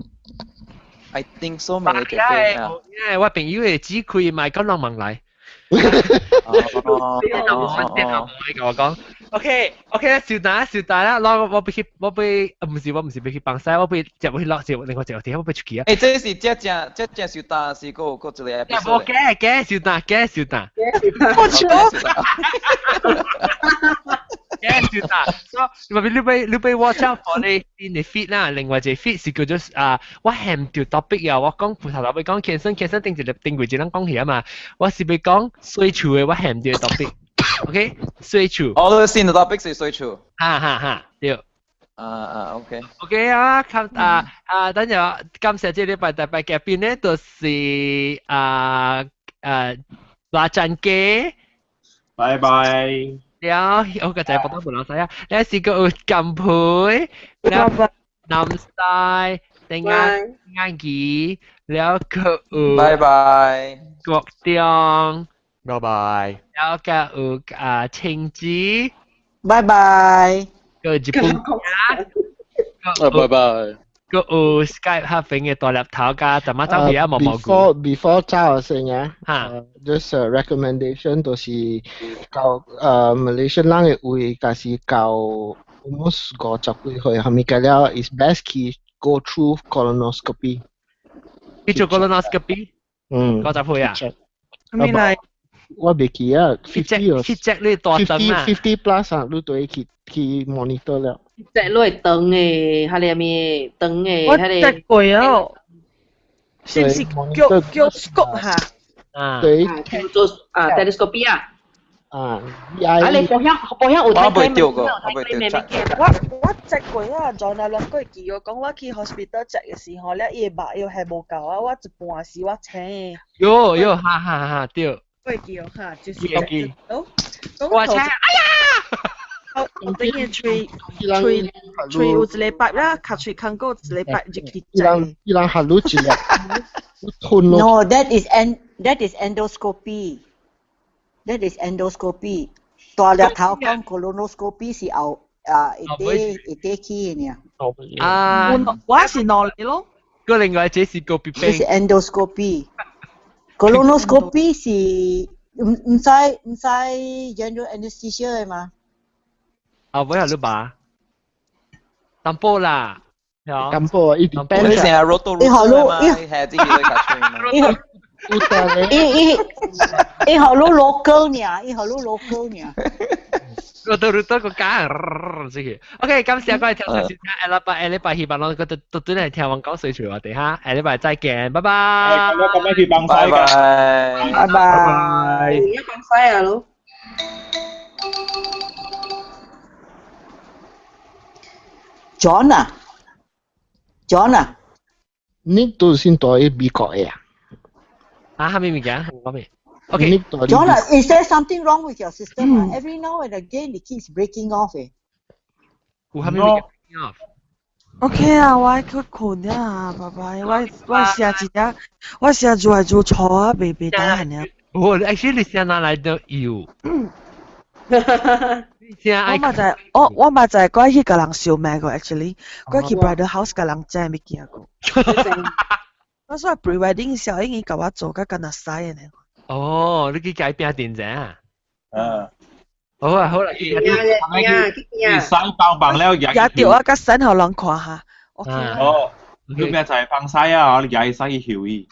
？I think so Malay Cafe 啊。因為我朋友嘅只開賣咁浪漫嚟。我講 ，OK， 笑大啦，攞我唔是俾佢幫曬，我俾接去落接另外接我俾出去啊。這是這笑大是個一個一個 episode。嘅笑大。笑大，所以你俾 watch out for 你 feed 啦，另外一個 feed 是叫做我handle topic 啊，我講葡萄頭，我講健身定位只能講起啊嘛，我是俾講水柱嘅，我handle topic，OK， 水柱。我新的 topic 是水柱。對。OK。OK 啊，等陣感謝這禮拜大拜嘉賓咧，就是羅振基。拜拜。了，我個仔不得不攞晒啊！你是個金培，了南西，定啱義，了個拜拜。國中，拜拜。了個青枝，拜拜。個日本家，拜拜。個Skype 黑粉嘅大粒頭家，就乜走嘢啊？毛毛Before 走先啊，just a recommendation 就是教Malaysian 人嘅會，假是教 almost 50幾歲，後面嘅了 is best key go through colonoscopy。去做 colonoscopy？ 50歲啊？I mean like 我未記啊，50你大燈啊，50 plus 啊，你都要去 monitor 了。隻攞係燈嘅，係你咩燈嘅？我隻貴啊，是唔是叫 scope 下？對，叫做telescopy 啊。你保險有睇睇咩？我隻貴啊，在那兩個月我講我去 hospital 隻嘅時候咧，伊白又係冇夠啊，我一半時我請。喲，哈，對。貴叫哈，就是我請，哎呀！我等於吹有一禮拜啦，卡吹看過一禮拜就去整。伊人下路一日，No, that is endoscopy. That is endoscopy. 大粒頭講 colonoscopy 是後一啲起嘅。我是哪裡咯？個另外這是個別病。是 endoscopy。colonoscopy 是唔使 general anesthesia 嘅嘛？唔係吧？淡薄啦，淡薄一點。你成日 roto 嘛？係自己去卡吹嘛？伊好路 local 呢，伊好路 local 呢。roto 個假，這個 OK， 感謝各位聽眾收聽，下禮拜希望我個都真係聽我講水隨我哋哈，下禮拜再見，拜拜。咁樣去幫晒嘅，拜拜。一幫晒啊咯。John 啊，你都先到美國嘅啊？係咪嘅？講咩 ？Okay. John, is there something wrong with your system? Every now and again, it keeps breaking off. OK 啊，我去困啊，拜拜。我成日做係做錯啊，未打人啊。actually 你成日拿來都有。我咪就係嗰一個人笑命個 actually，嗰去 brother house 個人真係未見過。我所以 pre-wedding 嘅時候已經教我做緊跟阿曬嘅呢。哦，你去改變電啫？好啦，曬棒了，也掉啊個身後人看下。哦，你咩就係放曬啊？你也曬去曉伊。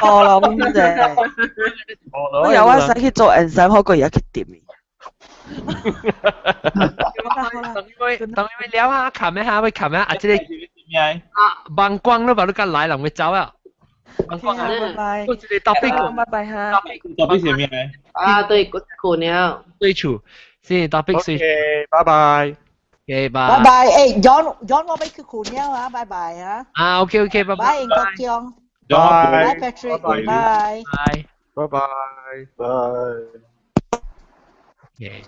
哦啦，咁啫。我有啊，使去做 enzyme 好過而家去點。等你聊下，琴日啊，即係膀胱都把你咁來人會走啊。拜拜。我哋搭飛機，拜拜哈。搭飛機咩？對，過了。對處，先搭飛機。拜拜。拜拜。誒，John 我俾佢困了啊，拜拜啊。OK，拜拜。拜，國強。拜 ，Patrick，拜。拜拜。Yeah.